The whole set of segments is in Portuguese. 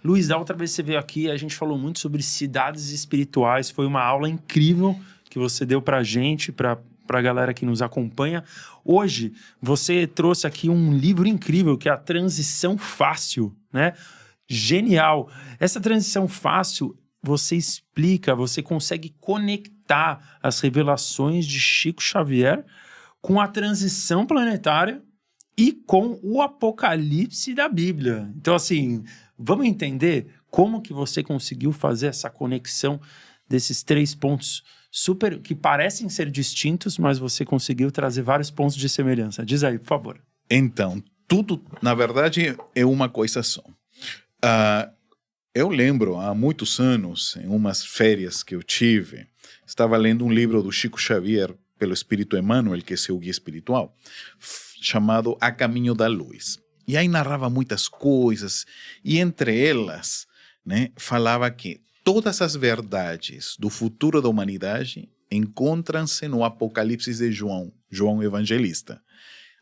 Luiz, da outra vez que você veio aqui, a gente falou muito sobre cidades espirituais. Foi uma aula incrível que você deu pra gente, pra galera que nos acompanha. Hoje, você trouxe aqui um livro incrível, que é A Transição Fácil, né? Genial! Essa transição fácil, você explica, você consegue conectar as revelações de Chico Xavier com a transição planetária e com o Apocalipse da Bíblia. Então, assim, vamos entender como que você conseguiu fazer essa conexão desses 3 pontos super que parecem ser distintos, mas você conseguiu trazer vários pontos de semelhança. Diz aí, por favor. Então, tudo, na verdade, é uma coisa só. Eu lembro, há muitos anos, em umas férias que eu tive, estava lendo um livro do Chico Xavier, pelo Espírito Emmanuel, que é seu guia espiritual, chamado A Caminho da Luz. E aí narrava muitas coisas, e entre elas, né, falava que todas as verdades do futuro da humanidade encontram-se no Apocalipse de João Evangelista.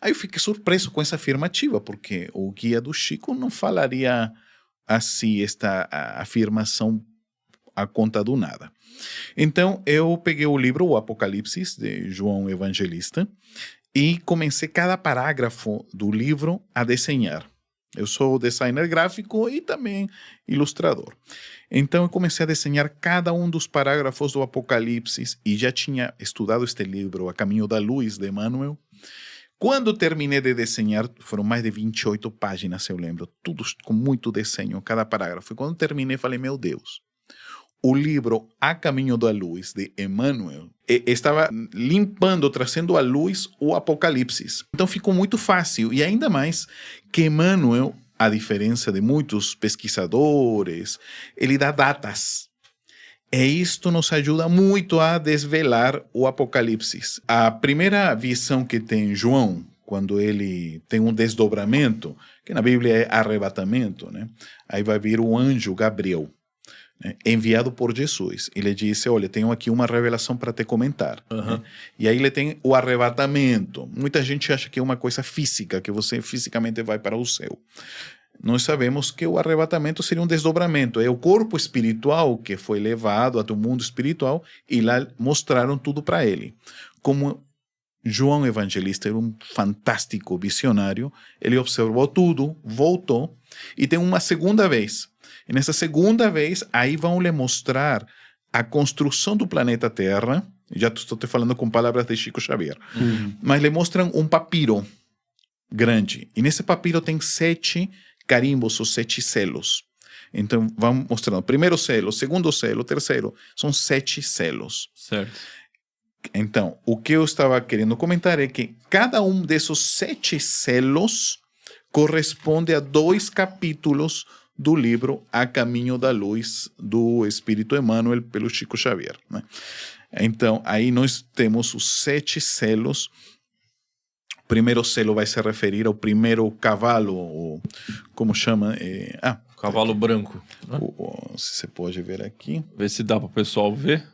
Aí eu fiquei surpreso com essa afirmativa, porque o guia do Chico não falaria assim esta afirmação a conta do nada. Então eu peguei o livro O Apocalipse de João Evangelista e comecei cada parágrafo do livro a desenhar. Eu sou designer gráfico e também ilustrador. Então eu comecei a desenhar cada um dos parágrafos do Apocalipse e já tinha estudado este livro, A Caminho da Luz, de Emmanuel. Quando terminei de desenhar, foram mais de 28 páginas, eu lembro, tudo com muito desenho, cada parágrafo. E quando terminei, falei, meu Deus, o livro A Caminho da Luz, de Emmanuel, estava limpando, trazendo à luz o Apocalipse. Então ficou muito fácil. E ainda mais que Emmanuel, a diferença de muitos pesquisadores, ele dá datas. E isto nos ajuda muito a desvelar o Apocalipse. A primeira visão que tem João, quando ele tem um desdobramento, que na Bíblia é arrebatamento, né? Aí vai vir o anjo Gabriel, né, enviado por Jesus. Ele disse, olha, tenho aqui uma revelação para te comentar. Né? E aí ele tem o arrebatamento. Muita gente acha que é uma coisa física, que você fisicamente vai para o céu. Nós sabemos que o arrebatamento seria um desdobramento. É o corpo espiritual que foi levado até o mundo espiritual e lá mostraram tudo para ele. Como João Evangelista era um fantástico visionário, ele observou tudo, voltou e tem uma segunda vez. E nessa segunda vez, aí vão lhe mostrar a construção do planeta Terra. Já estou te falando com palavras de Chico Xavier. Mas lhe mostram um papiro grande. E nesse papiro tem 7 carimbos, ou 7 selos. Então, vão mostrando. Primeiro selo, segundo selo, terceiro. São 7 selos. Certo. Então, o que eu estava querendo comentar é que cada um desses 7 selos corresponde a 2 capítulos do livro A Caminho da Luz, do Espírito Emmanuel, pelo Chico Xavier. Né? Então, aí nós temos os 7 selos. O primeiro selo vai se referir ao primeiro cavalo, ou, como chama? Cavalo branco. Né? Se você pode ver aqui. Vê se dá para o pessoal ver.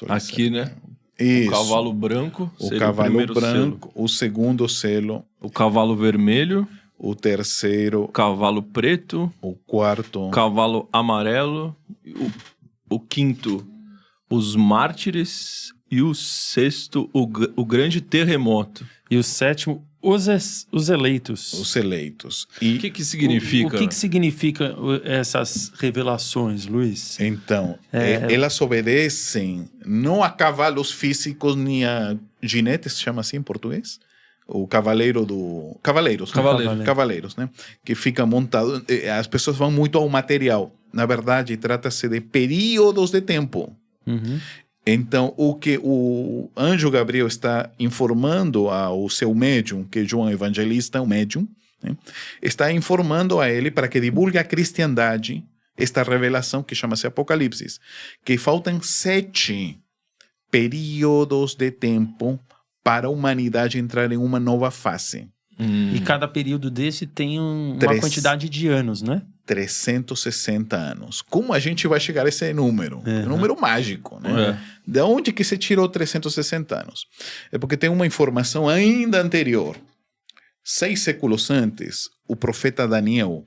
Aqui, né? Isso. O cavalo branco. O cavalo branco, o segundo selo. O cavalo vermelho. O terceiro. O cavalo preto. O quarto. O cavalo amarelo. O quinto, os mártires. E o sexto, o grande terremoto. E o sétimo, os eleitos. Os eleitos. E o que significa? O que significa essas revelações, Luiz? Então, elas obedecem não a cavalos físicos nem a ginetes, chama assim em português? O cavaleiro do... Cavaleiros, né? Que fica montado... As pessoas vão muito ao material. Na verdade, trata-se de períodos de tempo. Então, o que o anjo Gabriel está informando ao seu médium, que é João Evangelista, o médium, né? Está informando a ele para que divulgue a cristandade esta revelação que chama-se Apocalipse, que faltam 7 períodos de tempo para a humanidade entrar em uma nova fase. E cada período desse tem uma quantidade de anos, né? 360 anos. Como a gente vai chegar a esse número? É um número mágico, né? De onde que se tirou 360 anos? É porque tem uma informação ainda anterior. 6 séculos antes, o profeta Daniel,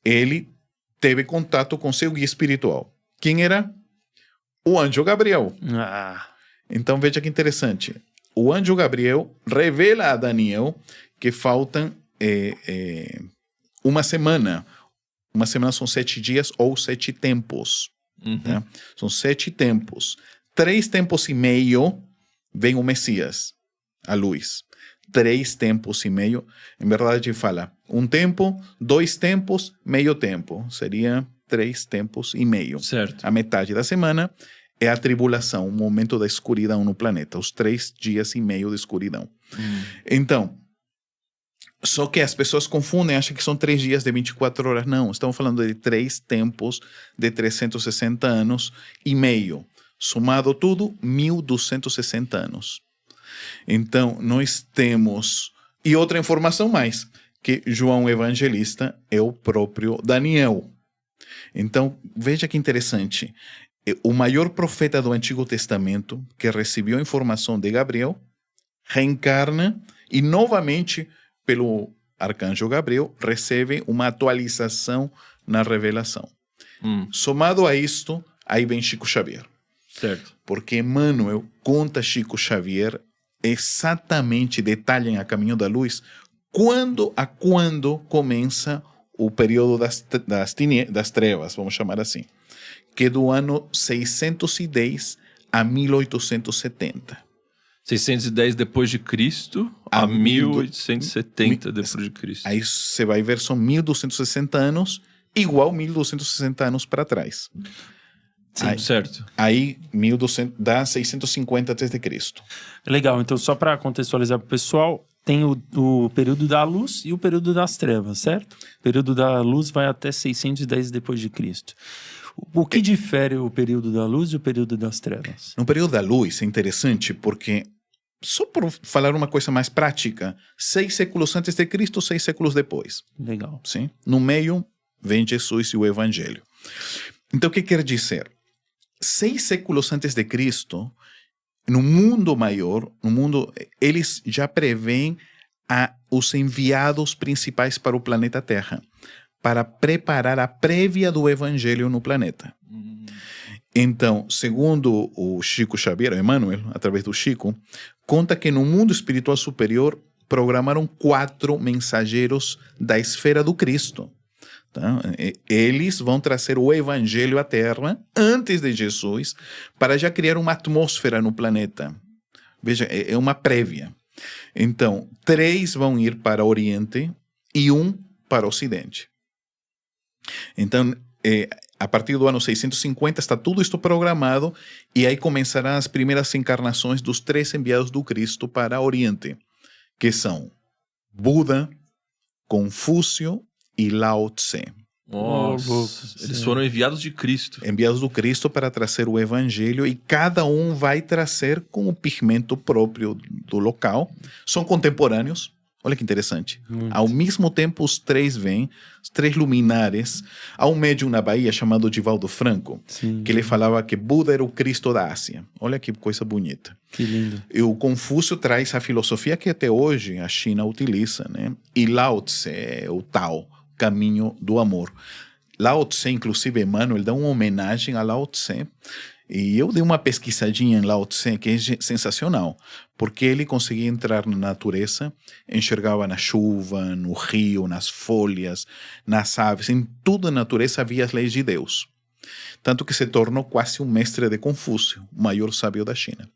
ele teve contato com seu guia espiritual. Quem era? O anjo Gabriel. Então veja que interessante. O anjo Gabriel revela a Daniel que faltam uma semana. Uma semana são 7 dias ou 7 tempos. Tá? São 7 tempos. 3 tempos e meio vem o Messias, a luz. 3 tempos e meio. Em verdade, fala 1 tempo, 2 tempos, meio tempo. Seria 3 tempos e meio. Certo. A metade da semana é a tribulação, o momento da escuridão no planeta. Os 3 dias e meio de escuridão. Então, só que as pessoas confundem, acham que são 3 dias de 24 horas. Não, estamos falando de 3 tempos de 360 anos e meio. Somado tudo, 1.260 anos. Então, nós temos... E outra informação mais, que João Evangelista é o próprio Daniel. Então, veja que interessante. O maior profeta do Antigo Testamento, que recebeu informação de Gabriel, reencarna e novamente, pelo arcanjo Gabriel, recebe uma atualização na revelação. Somado a isto, aí vem Chico Xavier. Certo. Porque Emmanuel conta Chico Xavier exatamente, detalha em A Caminho da Luz, quando começa o período das trevas, vamos chamar assim, que é do ano 610 a 1870. 610 depois de Cristo a 1870 depois de Cristo. Aí você vai ver, são 1.260 anos, igual 1.260 anos para trás. Sim, certo. Aí 1200 dá 650 a.C. Legal, então só para contextualizar para o pessoal, tem o período da luz e o período das trevas, certo? O período da luz vai até 610 depois de Cristo. O que difere o período da luz e o período das trevas? No período da luz é interessante porque, só por falar uma coisa mais prática, 6 séculos antes de Cristo, 6 séculos depois. Legal. Sim? No meio vem Jesus e o Evangelho. Então o que quer dizer? 6 séculos antes de Cristo, no mundo maior, eles já preveem os enviados principais para o planeta Terra, para preparar a prévia do Evangelho no planeta. Então, segundo o Chico Xavier, Emmanuel, através do Chico, conta que no mundo espiritual superior programaram 4 mensageiros da esfera do Cristo. Tá? Eles vão trazer o Evangelho à Terra antes de Jesus para já criar uma atmosfera no planeta. Veja, é uma prévia. Então, 3 vão ir para o Oriente e 1 para o Ocidente. Então, a partir do ano 650 está tudo isto programado e aí começarão as primeiras encarnações dos 3 enviados do Cristo para o Oriente, que são Buda, Confúcio e Lao Tse. Nossa, eles foram enviados de Cristo. Enviados do Cristo para trazer o Evangelho e cada um vai trazer com o pigmento próprio do local. São contemporâneos. Olha que interessante. Muito. Ao mesmo tempo, os 3 vêm, os 3 luminares. Há um médium na Bahia chamado Divaldo Franco, Sim. que ele falava que Buda era o Cristo da Ásia. Olha que coisa bonita. Que lindo. E o Confúcio traz a filosofia que até hoje a China utiliza, né? E Lao Tse é o Tao, caminho do amor. Lao Tse, inclusive, Emmanuel dá uma homenagem a Lao Tse. E eu dei uma pesquisadinha em Lao Tse que é sensacional, porque ele conseguia entrar na natureza, enxergava na chuva, no rio, nas folhas, nas aves, em toda a natureza havia as leis de Deus. Tanto que se tornou quase um mestre de Confúcio, o maior sábio da China.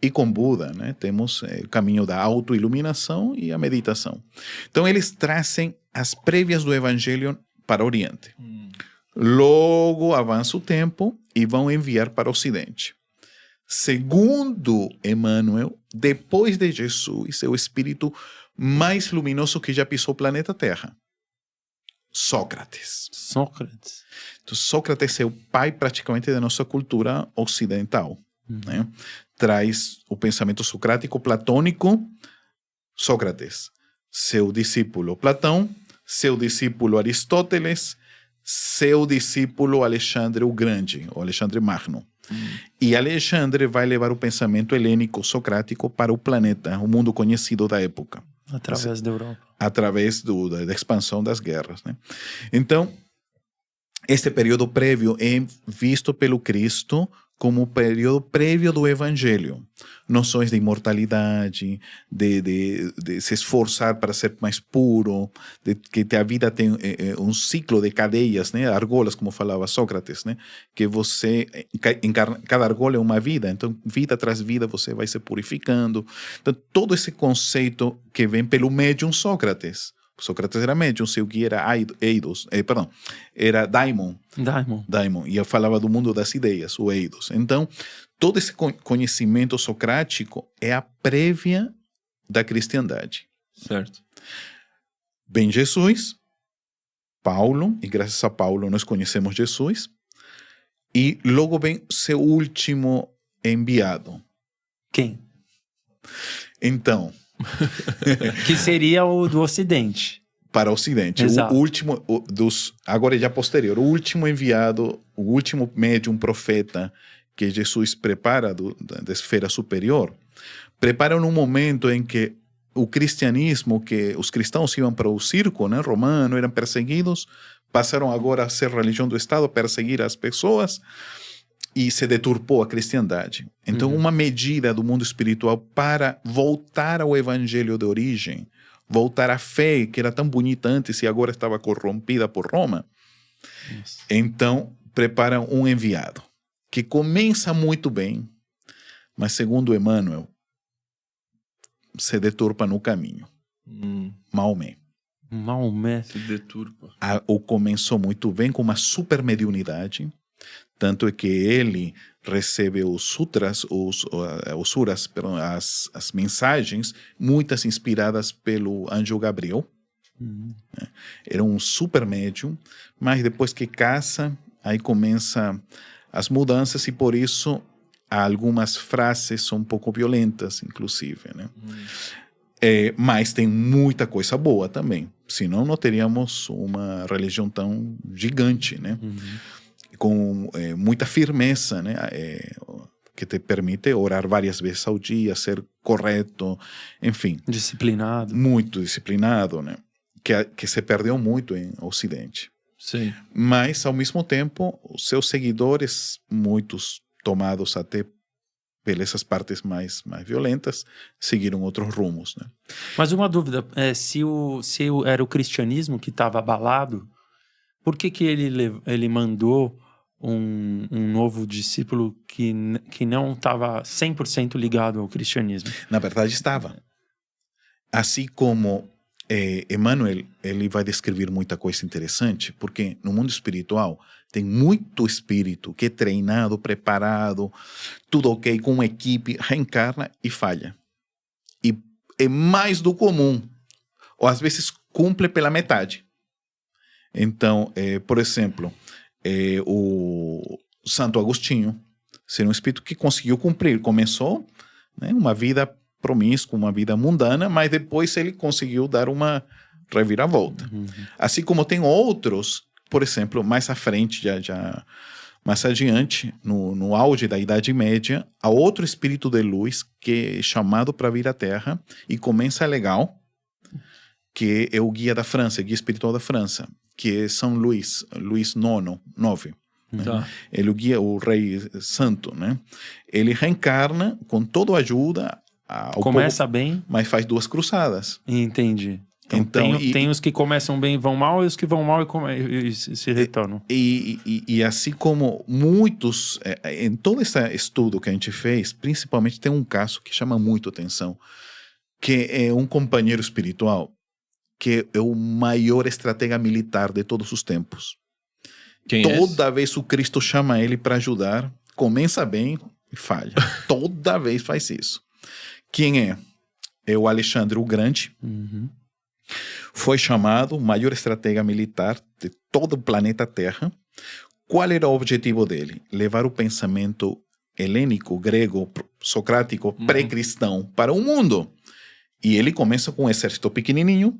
E com Buda, né, temos o caminho da autoiluminação e a meditação. Então eles trazem as prévias do Evangelho para o Oriente. Logo avança o tempo e vão enviar para o Ocidente. Segundo Emmanuel, depois de Jesus, é o espírito mais luminoso que já pisou o planeta Terra. Sócrates. Sócrates. Então, Sócrates é o pai praticamente da nossa cultura ocidental. Né? Traz o pensamento socrático platônico. Sócrates, seu discípulo Platão, seu discípulo Aristóteles, seu discípulo Alexandre o Grande, ou Alexandre Magno. E Alexandre vai levar o pensamento helênico socrático para o planeta, o mundo conhecido da época. Através da Europa. Através da expansão das guerras. Né? Então, Este período prévio é visto pelo Cristo como o período prévio do Evangelho. Noções de imortalidade, de se esforçar para ser mais puro, de que a vida tem um ciclo de cadeias, né? Argolas, como falava Sócrates, né? Que você, cada argola é uma vida, então vida tras vida você vai se purificando. Então todo esse conceito que vem pelo médium Sócrates. Sócrates era médium, seu guia era era Daimon. Daimon. E eu falava do mundo das ideias, o Eidos. Então, todo esse conhecimento socrático é a prévia da cristandade. Certo. Vem Jesus, Paulo, e graças a Paulo nós conhecemos Jesus, e logo vem seu último enviado. Quem? Então... Que seria o do Ocidente. Para o Ocidente. Exato. O último agora já posterior, o último enviado, o último médium profeta que Jesus prepara da esfera superior, prepara num momento em que o cristianismo, que os cristãos iam para o circo, né, romano, eram perseguidos, passaram agora a ser religião do Estado, perseguir as pessoas, e se deturpou a cristandade. Então, uma medida do mundo espiritual para voltar ao evangelho de origem, voltar à fé, que era tão bonita antes e agora estava corrompida por Roma. Isso. Então, preparam um enviado, que começa muito bem, mas segundo Emmanuel, se deturpa no caminho. Maomé. Maomé se deturpa. Ou começou muito bem, com uma super mediunidade, tanto é que ele recebe os sutras, os suras, as mensagens, muitas inspiradas pelo anjo Gabriel. Era um super médium, mas depois que casa, aí começa as mudanças e por isso algumas frases são um pouco violentas, inclusive, né? Mas tem muita coisa boa também, senão não teríamos uma religião tão gigante, né? Com muita firmeza, né? Que te permite orar várias vezes ao dia, ser correto, enfim. Disciplinado. Muito disciplinado, né? Que se perdeu muito em Ocidente. Sim. Mas, ao mesmo tempo, os seus seguidores, muitos tomados até pelas partes mais violentas, seguiram outros rumos, né? Mas uma dúvida, se era o cristianismo que estava abalado, por que ele mandou um novo discípulo que não estava 100% ligado ao cristianismo? Na verdade, estava. Assim como Emmanuel, ele vai descrever muita coisa interessante, porque no mundo espiritual tem muito espírito que é treinado, preparado, tudo ok, com uma equipe, reencarna e falha. E é mais do comum, ou às vezes cumpre pela metade. Então, por exemplo, o Santo Agostinho ser um espírito que conseguiu cumprir. Começou, né, uma vida promíscua, uma vida mundana, mas depois ele conseguiu dar uma reviravolta. Assim como tem outros, por exemplo, mais à frente, já mais adiante, no auge da Idade Média, há outro espírito de luz que é chamado para vir à Terra e começa legal, que é o guia da França, guia espiritual da França, que é São Luís IX. Né? Tá. Ele o guia, o rei santo, né? Ele reencarna com toda a ajuda ao Começa povo, bem. mas faz 2 cruzadas. Entendi. Então tem os que começam bem e vão mal, e os que vão mal e se retornam. E assim como muitos, em todo esse estudo que a gente fez, principalmente tem um caso que chama muito atenção, que é um companheiro espiritual que é o maior estratega militar de todos os tempos. Quem é Toda vez o Cristo chama ele para ajudar, começa bem e falha. Toda vez faz isso. Quem é? É o Alexandre o Grande. Foi chamado o maior estratega militar de todo o planeta Terra. Qual era o objetivo dele? Levar o pensamento helênico, grego, socrático, pré-cristão para o mundo. E ele começa com um exército pequenininho,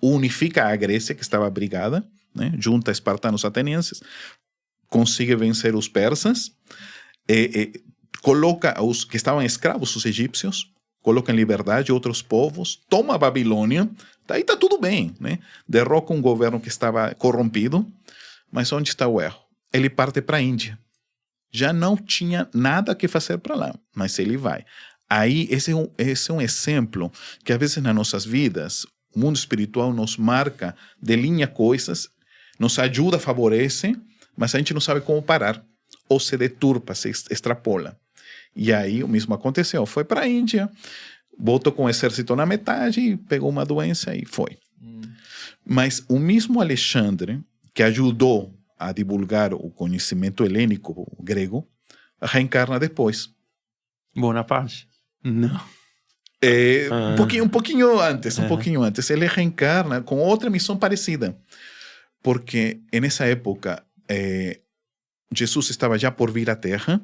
unifica a Grécia, que estava brigada, né, junta espartanos atenienses, consegue vencer os persas, coloca os que estavam escravos, os egípcios, coloca em liberdade outros povos, toma a Babilônia, daí está tudo bem, né? Derroca um governo que estava corrompido, Mas onde está o erro? Ele parte para a Índia. Já não tinha nada que fazer para lá, mas ele vai. Aí, esse é um exemplo que, às vezes, nas nossas vidas, o mundo espiritual nos marca, delinha coisas, nos ajuda, favorece, mas a gente não sabe como parar. Ou se deturpa, se extrapola. E aí, o mesmo aconteceu. Foi para a Índia, voltou com o exército na metade, pegou uma doença e foi. Mas o mesmo Alexandre, que ajudou a divulgar o conhecimento helênico, o grego, reencarna depois. Bonaparte? Não. Um pouquinho antes. Ele reencarna com outra missão parecida. Porque, nessa época, Jesus estava já por vir à Terra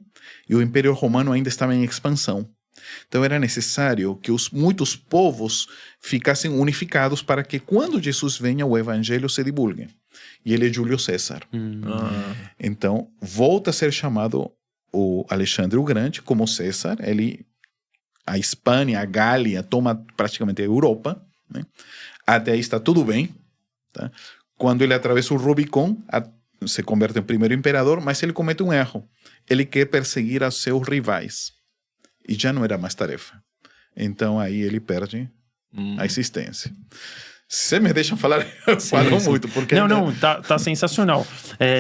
e o Império Romano ainda estava em expansão. Então, era necessário que muitos povos ficassem unificados para que, quando Jesus venha, o Evangelho se divulgue. E ele é Júlio César. Então, volta a ser chamado o Alexandre o Grande como César. A Espanha, a Gália, toma praticamente a Europa. Né? Até aí está tudo bem. Tá? Quando ele atravessa o Rubicon, se converte em primeiro imperador, mas ele comete um erro. Ele quer perseguir os seus rivais. E já não era mais tarefa. Então, aí ele perde a existência. Se você me deixa falar, eu falo muito. Porque tá sensacional.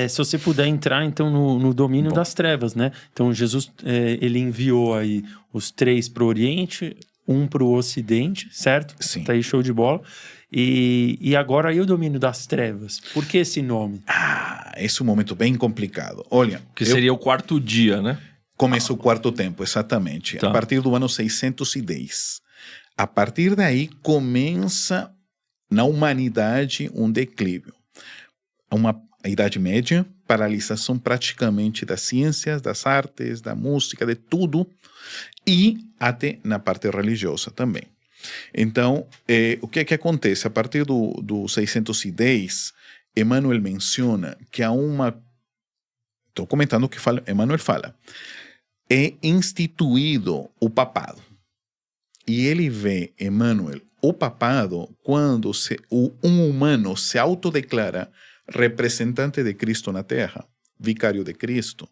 Se você puder entrar, então, no domínio das trevas, né? Então, Jesus, ele enviou aí os 3 para o Oriente, 1 para o Ocidente, certo? Sim. Tá aí, show de bola. E agora aí o domínio das trevas. Por que esse nome? Esse é um momento bem complicado. Olha... Que seria o 4º dia, né? Começa o 4º tempo, exatamente. Tá. A partir do ano 610. A partir daí, começa na humanidade um declínio. A Idade Média, paralisação praticamente das ciências, das artes, da música, de tudo, e até na parte religiosa também. Então, o que é que acontece? A partir do 610, Emmanuel menciona que há uma... Estou comentando o que Emmanuel fala. É instituído o papado. E ele vê, Emmanuel, o papado quando um humano se autodeclara representante de Cristo na Terra, vicário de Cristo.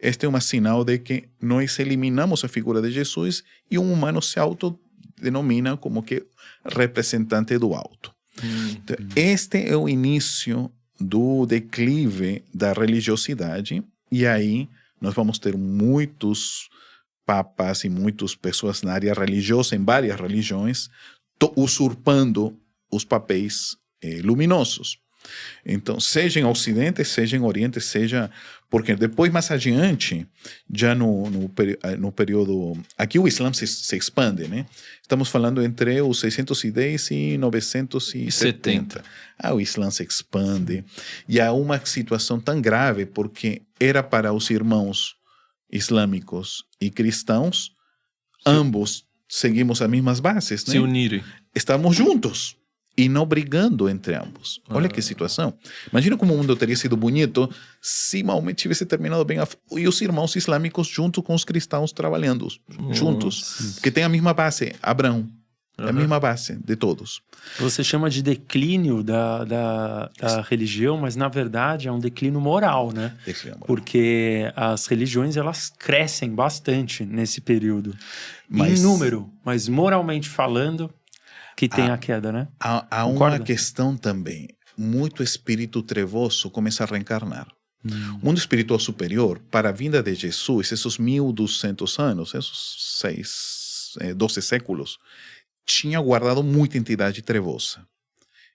Este é um sinal de que nós eliminamos a figura de Jesus e um humano se autodenomina como que representante do alto. Então, este é o início do declive da religiosidade, e aí nós vamos ter muitos papas e muitas pessoas na área religiosa, em várias religiões, usurpando os papéis luminosos. Então, seja em Ocidente, seja em Oriente, seja... Porque depois, mais adiante, já no período... Aqui o Islã se expande, né? Estamos falando entre os 610 e 970. O Islã se expande. E há uma situação tão grave, porque era para os irmãos islâmicos e cristãos, ambos seguimos as mesmas bases, né? Se unirem. Estamos juntos e não brigando entre ambos. Olha que situação. Imagina como o mundo teria sido bonito se Maomé tivesse terminado bem e os irmãos islâmicos junto com os cristãos trabalhando juntos. Porque tem a mesma base, Abraão. É a mesma base de todos. Você chama de declínio da religião, mas na verdade é um declínio moral, né? Declínio moral. Porque as religiões, elas crescem bastante nesse período. Mas, em número, mas moralmente falando, que tem a queda, né? Há uma questão também. Muito espírito trevoso começa a reencarnar. O mundo espiritual superior, para a vinda de Jesus, esses 1200 anos, esses 12 séculos, tinha guardado muita entidade trevosa.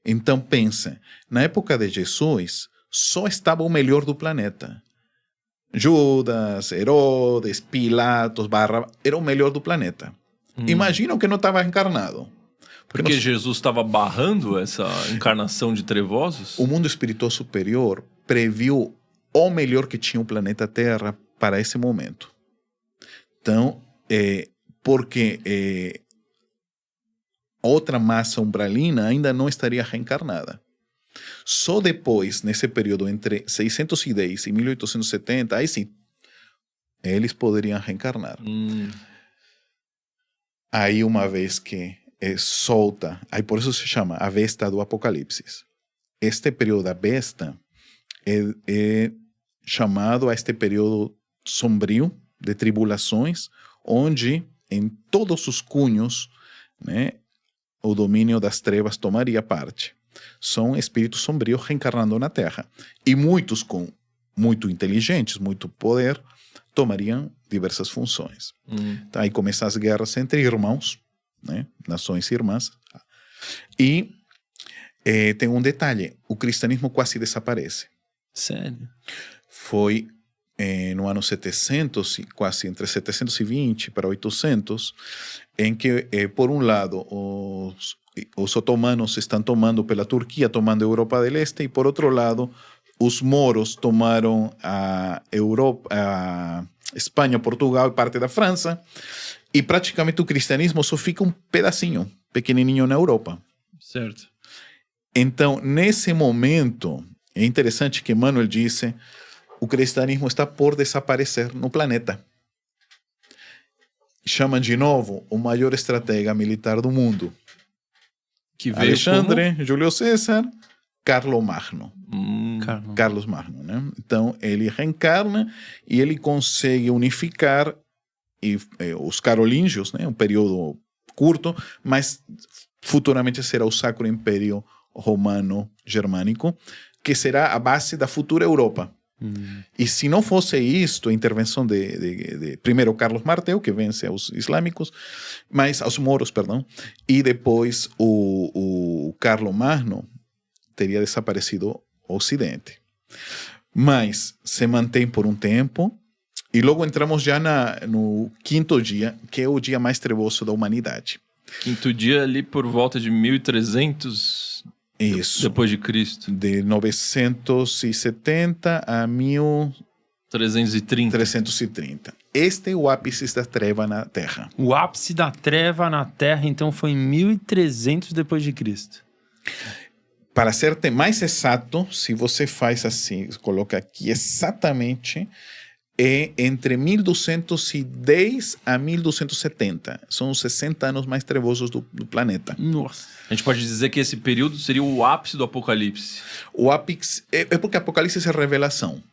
Então, pensa, na época de Jesus, só estava o melhor do planeta. Judas, Herodes, Pilatos, Barrabás, era o melhor do planeta. Imagina o que não estava encarnado. Porque Jesus estava barrando essa encarnação de trevosos? O mundo espiritual superior previu o melhor que tinha o planeta Terra para esse momento. Então, porque outra massa umbralina ainda não estaria reencarnada. Só depois, nesse período entre 610 e 1870, aí sim, eles poderiam reencarnar. Aí, uma vez que solta, aí por isso se chama a besta do Apocalipse. Este período da besta é chamado a este período sombrio de tribulações, onde em todos os cunhos, né, o domínio das trevas tomaria parte. São espíritos sombrios reencarnando na Terra. E muitos muito inteligentes, muito poder, tomariam diversas funções. Então, aí começam as guerras entre irmãos, né, nações irmãs. E tem um detalhe, o cristianismo quase desaparece. Sério? Foi no ano 700, quase entre 720 para 800, em que, por um lado, os otomanos estão tomando pela Turquia, tomando a Europa do Leste, e por outro lado, os moros tomaram a Espanha, Portugal e parte da França, e praticamente o cristianismo só fica um pedacinho, pequenininho na Europa. Certo. Então, nesse momento, é interessante que Emmanuel disse, o cristianismo está por desaparecer no planeta. Chamam de novo o maior estratega militar do mundo. Que veio Alexandre, Júlio César, Carlomagno. Carlos Magno, né? Então, ele reencarna e ele consegue unificar os carolíngios, né? Um período curto, mas futuramente será o Sacro Império Romano Germânico, que será a base da futura Europa. E se não fosse isto, a intervenção de primeiro Carlos Martel, que vence aos islâmicos, mas aos moros, perdão, e depois o Carlomagno, teria desaparecido o Ocidente. Mas se mantém por um tempo, e logo entramos já no quinto dia, que é o dia mais trevoso da humanidade. Quinto dia ali por volta de 1300 Isso. depois de Cristo. De 970 a 1330. Este é o ápice da treva na Terra. O ápice da treva na Terra, então, foi em 1300 depois de Cristo. Para ser mais exato, se você faz assim, coloca aqui exatamente, é entre 1210 a 1270. São os 60 anos mais trevosos do planeta. Nossa. A gente pode dizer que esse período seria o ápice do Apocalipse. O ápice é porque Apocalipse é revelação.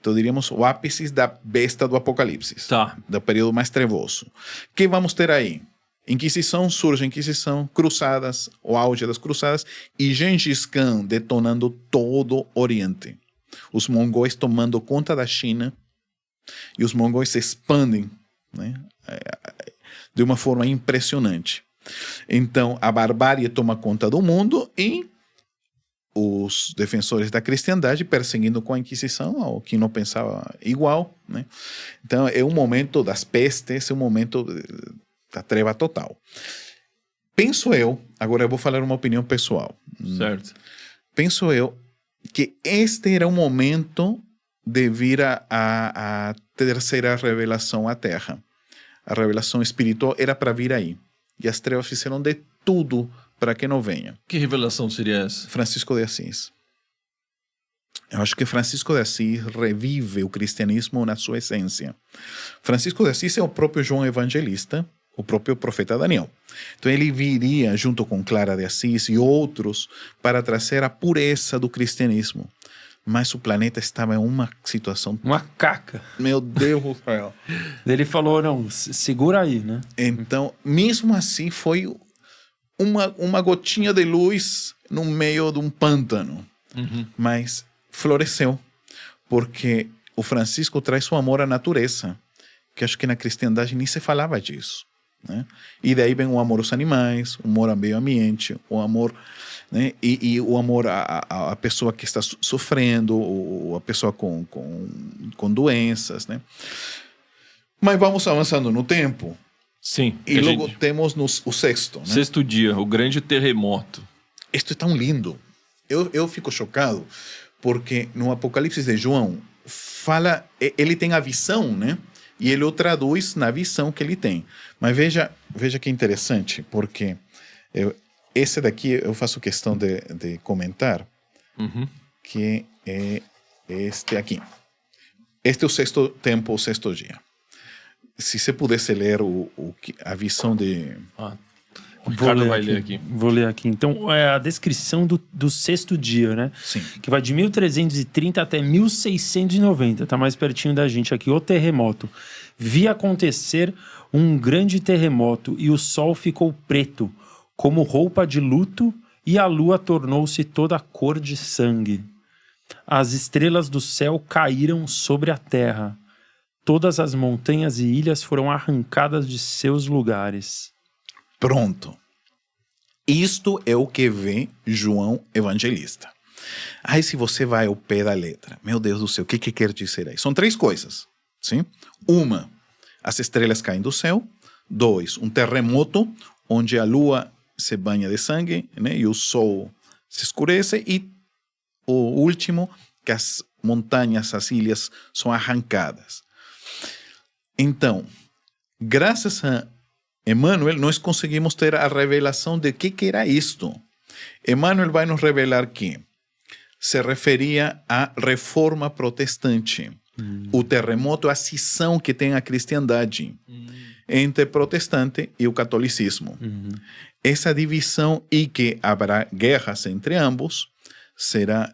Então diríamos o ápice da besta do Apocalipse. Tá. Do período mais trevoso. O que vamos ter aí? Inquisição, surge a Inquisição, cruzadas, o auge das cruzadas, e Gengis Khan detonando todo o Oriente. Os mongóis tomando conta da China, e os mongóis se expandem, né, de uma forma impressionante. Então, a barbárie toma conta do mundo e os defensores da cristandade perseguindo com a Inquisição, ou quem não pensava igual, né? Então, é um momento das pestes, é um momento da treva total. Penso eu, agora eu vou falar uma opinião pessoal. Certo. Penso eu que este era o momento de vir a terceira revelação à Terra. A revelação espiritual era para vir aí. E as trevas fizeram de tudo para que não venha. Que revelação seria essa? Francisco de Assis. Eu acho que Francisco de Assis revive o cristianismo na sua essência. Francisco de Assis é o próprio João Evangelista, o próprio profeta Daniel. Então ele viria junto com Clara de Assis e outros para trazer a pureza do cristianismo. Mas o planeta estava em uma situação... Uma caca. Meu Deus do céu. Ele falou, não, segura aí, né? Então, mesmo assim, foi uma gotinha de luz no meio de um pântano. Mas floresceu, porque o Francisco traz o amor à natureza, que acho que na cristandade nem se falava disso, né? E daí vem o amor aos animais, o amor ao meio ambiente, o amor, né? E o amor à pessoa que está sofrendo, ou a pessoa com doenças, né? Mas vamos avançando no tempo. Sim. E logo temos o sexto, né? Sexto dia, o grande terremoto. Isto é tão lindo. Eu fico chocado, porque no Apocalipse de João, ele tem a visão, né? E ele o traduz na visão que ele tem. Mas veja que interessante, porque esse daqui eu faço questão de comentar, que é este aqui. Este é o sexto tempo, o sexto dia. Se você pudesse ler a visão de... O Ricardo vai ler aqui. Vou ler aqui. Então, é a descrição do sexto dia, né? Sim. Que vai de 1330 até 1690. Tá mais pertinho da gente aqui. O terremoto. Vi acontecer um grande terremoto e o sol ficou preto, como roupa de luto, e a lua tornou-se toda cor de sangue. As estrelas do céu caíram sobre a terra. Todas as montanhas e ilhas foram arrancadas de seus lugares. Pronto. Isto é o que vê João Evangelista. Aí se você vai ao pé da letra, meu Deus do céu, o que quer dizer aí? São 3 coisas, sim? 1, as estrelas caem do céu. 2, um terremoto, onde a lua se banha de sangue, né, e o sol se escurece. E o último, que as montanhas, as ilhas são arrancadas. Então, graças a Emmanuel, nós conseguimos ter a revelação de que era isto. Emmanuel vai nos revelar que se referia à reforma protestante. O terremoto é a cisão que tem a cristandade entre protestante e o catolicismo. Essa divisão, e que haverá guerras entre ambos, será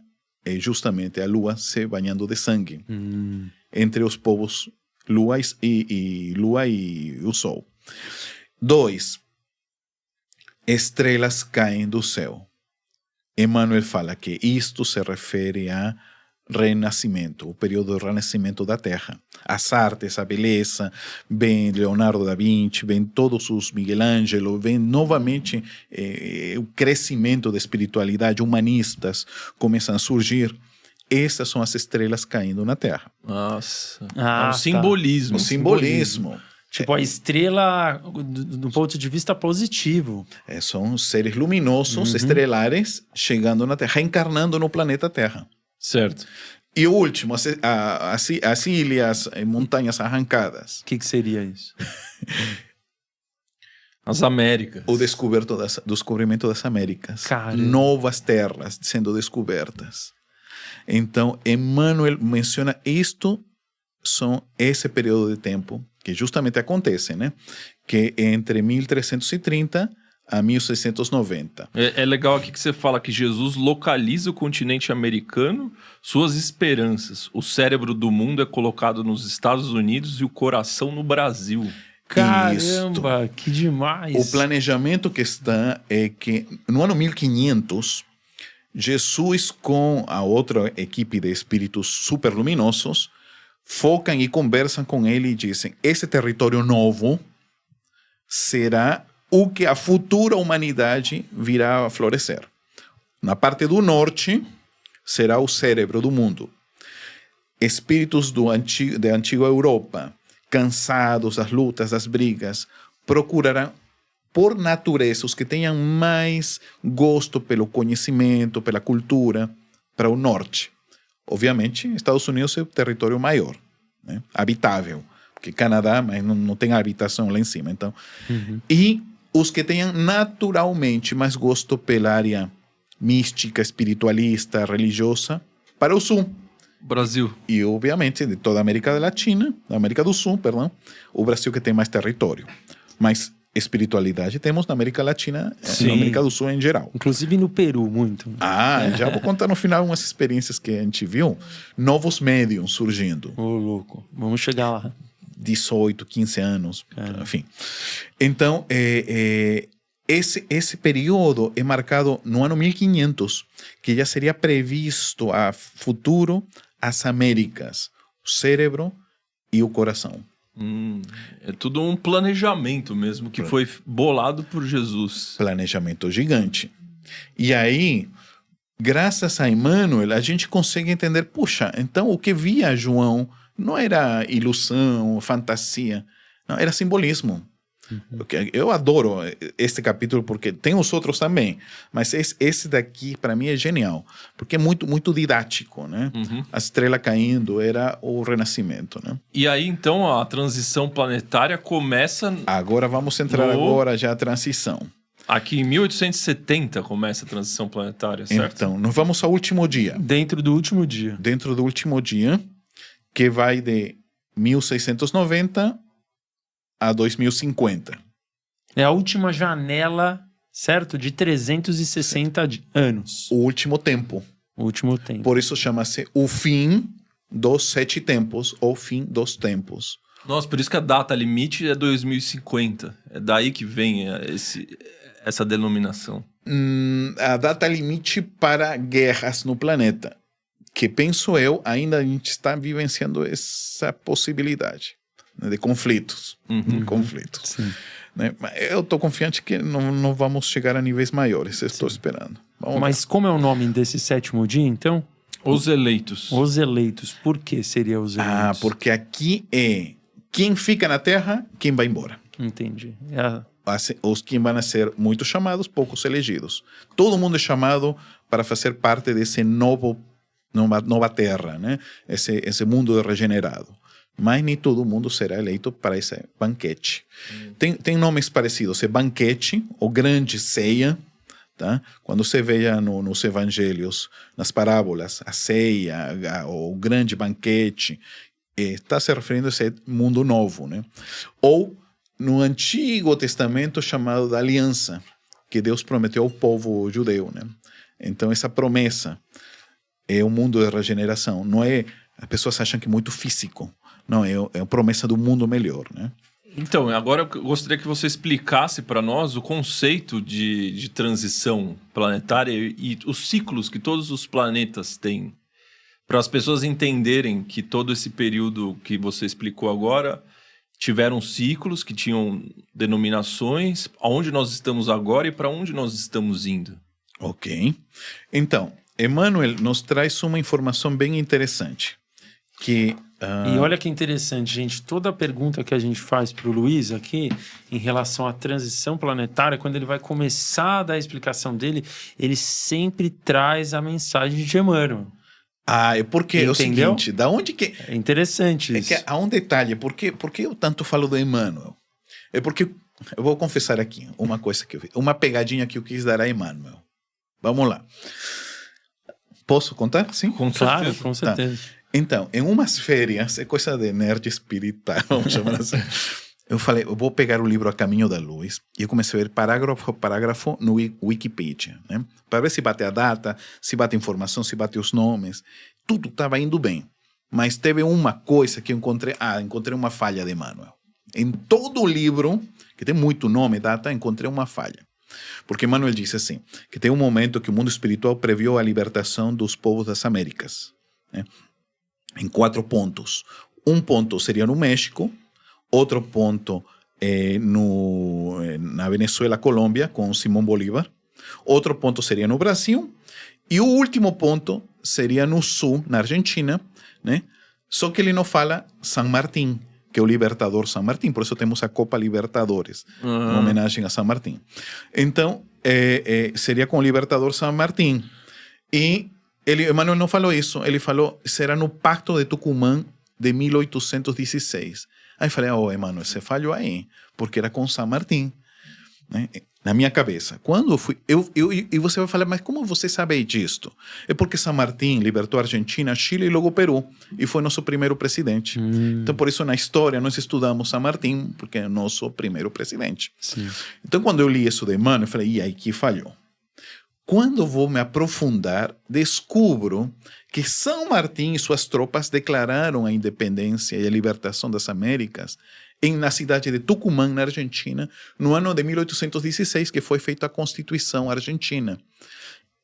justamente a lua se banhando de sangue entre os povos lua e o sol. 2, estrelas caem do céu. Emmanuel fala que isto se refere a renascimento, o período do renascimento da Terra. As artes, a beleza, vem Leonardo da Vinci, vem todos os Miguel Ângelo, vem novamente o crescimento da espiritualidade, humanistas começam a surgir. Essas são as estrelas caindo na Terra. Nossa. Ah, É um simbolismo. O simbolismo. Tipo, a estrela do ponto de vista positivo. São seres luminosos, estrelares, chegando na Terra, reencarnando no planeta Terra. Certo. E o último, as ilhas, montanhas arrancadas. O que seria isso? As Américas. O descobrimento das Américas. Caramba. Novas terras sendo descobertas. Então, Emmanuel menciona isto, são esse período de tempo que justamente acontece, né? Que é entre 1330 a 1690. É legal aqui que você fala que Jesus localiza o continente americano, suas esperanças. O cérebro do mundo é colocado nos Estados Unidos e o coração no Brasil. Caramba, que demais. O planejamento que está é que no ano 1500, Jesus com a outra equipe de espíritos superluminosos focam e conversam com ele e dizem: esse território novo será o que a futura humanidade virá a florescer. Na parte do norte será o cérebro do mundo. Espíritos da antiga Europa, cansados das lutas, das brigas, procurarão, por natureza, os que tenham mais gosto pelo conhecimento, pela cultura, para o norte. Obviamente, Estados Unidos é o território maior, né? Habitável, porque Canadá, mas não tem habitação lá em cima. Então, e os que tenham naturalmente mais gosto pela área mística, espiritualista, religiosa, para o sul. Brasil. E, obviamente, de toda a América Latina, da América do Sul, perdão, o Brasil que tem mais território. Mas espiritualidade temos na América Latina, na América do Sul em geral. Inclusive no Peru, muito. Já vou contar no final umas experiências que a gente viu. Novos médiums surgindo. Ô, louco. Vamos chegar lá. 18, 15 anos, enfim. Então, esse período é marcado no ano 1500, que já seria previsto a futuro as Américas, o cérebro e o coração. É tudo um planejamento mesmo, que foi bolado por Jesus. Planejamento gigante. E aí, graças a Emmanuel, a gente consegue entender, puxa, então o que via João não era ilusão, fantasia, não, era simbolismo. Eu adoro este capítulo porque tem os outros também, mas esse daqui para mim é genial, porque é muito, muito didático, né? A estrela caindo era o renascimento, né? E aí então a transição planetária começa... Agora vamos entrar agora já a transição. Aqui em 1870 começa a transição planetária, certo? Então, nós vamos ao último dia. Dentro do último dia. Dentro do último dia, que vai de 1690 a 2050. É a última janela certo? De 360 anos. O último tempo. O último tempo. Por isso chama-se o fim dos 7 tempos, ou fim dos tempos. Nossa, por isso que a data limite é 2050. É daí que vem essa denominação. A data limite para guerras no planeta, que penso eu, ainda a gente está vivenciando essa possibilidade, né, de conflitos. Conflitos. Sim. Né? Eu estou confiante que não vamos chegar a níveis maiores, estou esperando. Mas como é o nome desse 7º dia, então? Os eleitos. Os eleitos. Por que seria os eleitos? Porque aqui é quem fica na Terra, quem vai embora. Entendi. Os que vão ser muito chamados, poucos elegidos. Todo mundo é chamado para fazer parte desse nova Terra, né? Esse mundo regenerado. Mas nem todo mundo será eleito para esse banquete. Tem nomes parecidos. É banquete, ou grande ceia. Tá? Quando você veja nos evangelhos, nas parábolas, a ceia, o grande banquete, está se referindo a esse mundo novo, né? Ou no Antigo Testamento chamado da aliança, que Deus prometeu ao povo judeu, né? Então essa promessa é um mundo de regeneração. Não é, as pessoas acham que é muito físico. Não, é a promessa do mundo melhor, né? Então, agora eu gostaria que você explicasse para nós o conceito de transição planetária e os ciclos que todos os planetas têm, para as pessoas entenderem que todo esse período que você explicou agora tiveram ciclos que tinham denominações, aonde nós estamos agora e para onde nós estamos indo. Ok. Então, Emmanuel nos traz uma informação bem interessante, que... E olha que interessante, gente. Toda a pergunta que a gente faz para o Luiz aqui, em relação à transição planetária, quando ele vai começar a dar a explicação dele, ele sempre traz a mensagem de Emmanuel. É porque é o seguinte, da onde que... É interessante isso. É que há um detalhe, por que eu tanto falo do Emmanuel? É porque, eu vou confessar aqui, uma coisa que eu vi, uma pegadinha que eu quis dar a Emmanuel. Vamos lá. Posso contar? Sim? Claro, com certeza. Tá. Então, em umas férias, é coisa de nerd espiritual, vamos chamar assim. Eu falei, eu vou pegar o livro A Caminho da Luz, e eu comecei a ver parágrafo por parágrafo no Wikipedia, né? Para ver se bate a data, se bate a informação, se bate os nomes. Tudo estava indo bem. Mas teve uma coisa que eu encontrei. Encontrei uma falha de Emmanuel. Em todo o livro, que tem muito nome e data, encontrei uma falha. Porque Emmanuel disse assim, que tem um momento que o mundo espiritual previu a libertação dos povos das Américas, né? Em 4 pontos. Um ponto seria no México, outro ponto na Venezuela, Colômbia, com Simão Bolívar, outro ponto seria no Brasil, e o último ponto seria no Sul, na Argentina, né? Só que ele não fala San Martín, que é o libertador San Martín, por isso temos a Copa Libertadores, em homenagem a San Martín. Então, seria com o libertador San Martín. E Emmanuel não falou isso, ele falou, será no Pacto de Tucumã de 1816. Aí falei, Emmanuel, você falhou aí, porque era com San Martín, né? Na minha cabeça. Quando eu fui, e você vai falar, mas como você sabe disto? É porque San Martín libertou a Argentina, Chile e logo Peru, e foi nosso primeiro presidente. Então, por isso, na história, nós estudamos San Martín, porque é nosso primeiro presidente. Sim. Então, quando eu li isso de Emmanuel, eu falei, e aí que falhou? Quando vou me aprofundar, descubro que São Martín e suas tropas declararam a independência e a libertação das Américas na cidade de Tucumã, na Argentina, no ano de 1816, que foi feita a Constituição Argentina.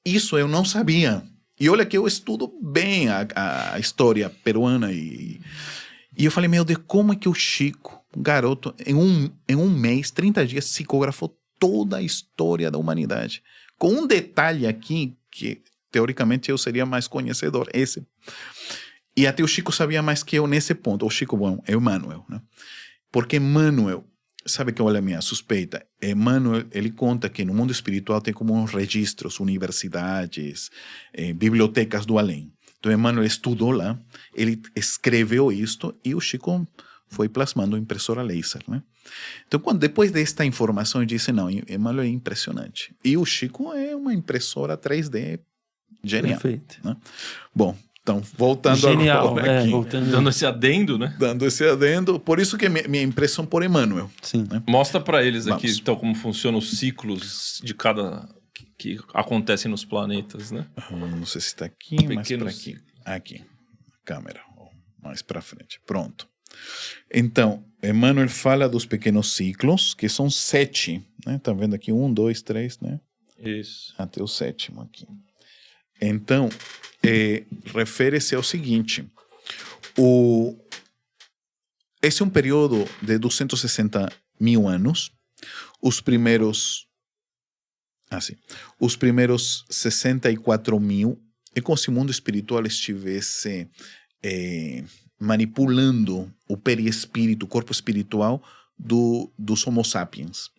Isso eu não sabia. E olha que eu estudo bem a história peruana. E eu falei, meu Deus, como é que o Chico, um garoto, em um mês, 30 dias, psicografou toda a história da humanidade? Com um detalhe aqui, que teoricamente eu seria mais conhecedor, esse. E até o Chico sabia mais que eu nesse ponto. O Chico, bom, é Emmanuel, né? Porque Emmanuel, sabe que olha a minha suspeita? Emmanuel, ele conta que no mundo espiritual tem como uns registros, universidades, bibliotecas do além. Então Emmanuel estudou lá, ele escreveu isto e o Chico foi plasmando impressora laser, né? Então, depois desta informação, eu disse, não, Emmanuel é impressionante. E o Chico é uma impressora 3D genial. Perfeito. Né? Bom, Então, voltando Genial, agora aqui. voltando. Dando esse adendo, né? Dando esse adendo. Por isso que minha impressão por Emmanuel. Sim. Né? Mostra para eles aqui, Vamos. então, como funcionam os ciclos de cada... que acontecem nos planetas, né? Não sei se está aqui, mais para Pequenos aqui. Aqui. Câmera. Mais para frente. Pronto. Então, Emmanuel fala dos pequenos ciclos, que são 7. Né? Tá vendo aqui? 1, 2, 3, né? Isso. Até o 7º aqui. Então, refere-se ao seguinte: esse é um período de 260 mil anos. Os primeiros 64 mil é como se o mundo espiritual estivesse manipulando o perispírito, o corpo espiritual dos Homo sapiens.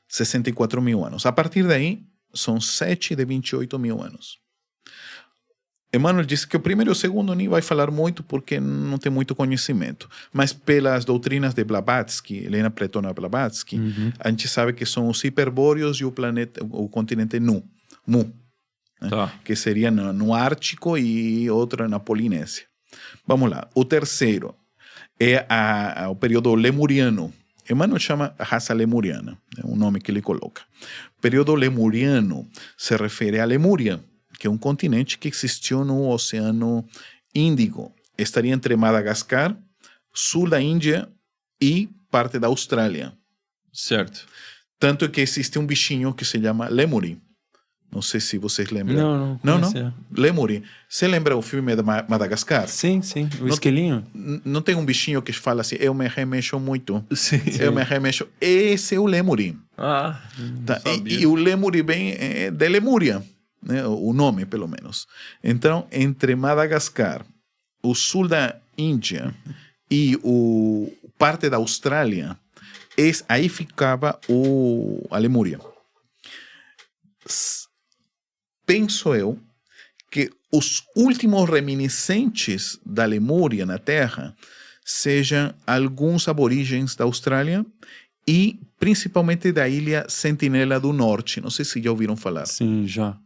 64 mil anos. A partir daí, são 7 de 28 mil anos. Emmanuel disse que o primeiro e o segundo nem vai falar muito porque não tem muito conhecimento. Mas pelas doutrinas de Blavatsky, Helena Pretona Blavatsky, a gente sabe que são os hiperbóreos e o continente Mu, né? Tá. Que seria no Ártico e outra na Polinésia. Vamos lá. O terceiro é o período lemuriano. Emmanuel chama a raça lemuriana, é um nome que ele coloca. O período lemuriano se refere à Lemúria, que é um continente que existiu no Oceano Índico. Estaria entre Madagascar, sul da Índia e parte da Austrália. Certo. Tanto que existe um bichinho que se chama lemuri. Não sei se vocês lembram. Não. Lemuri. Você lembra o filme de Madagascar? Sim. O esquilinho? Não tem um bichinho que fala assim, eu me remexo muito. Sim. Eu me remexo. Esse é o lemuri. Ah, Tá? sabia. E o lemuri vem de Lemúria, né? O nome, pelo menos. Então, entre Madagascar, o sul da Índia e parte da Austrália, aí ficava a Lemúria. Penso eu que os últimos reminiscentes da Lemúria na Terra sejam alguns aborígenes da Austrália e principalmente da ilha Sentinela do Norte. Não sei se já ouviram falar. Sim, já.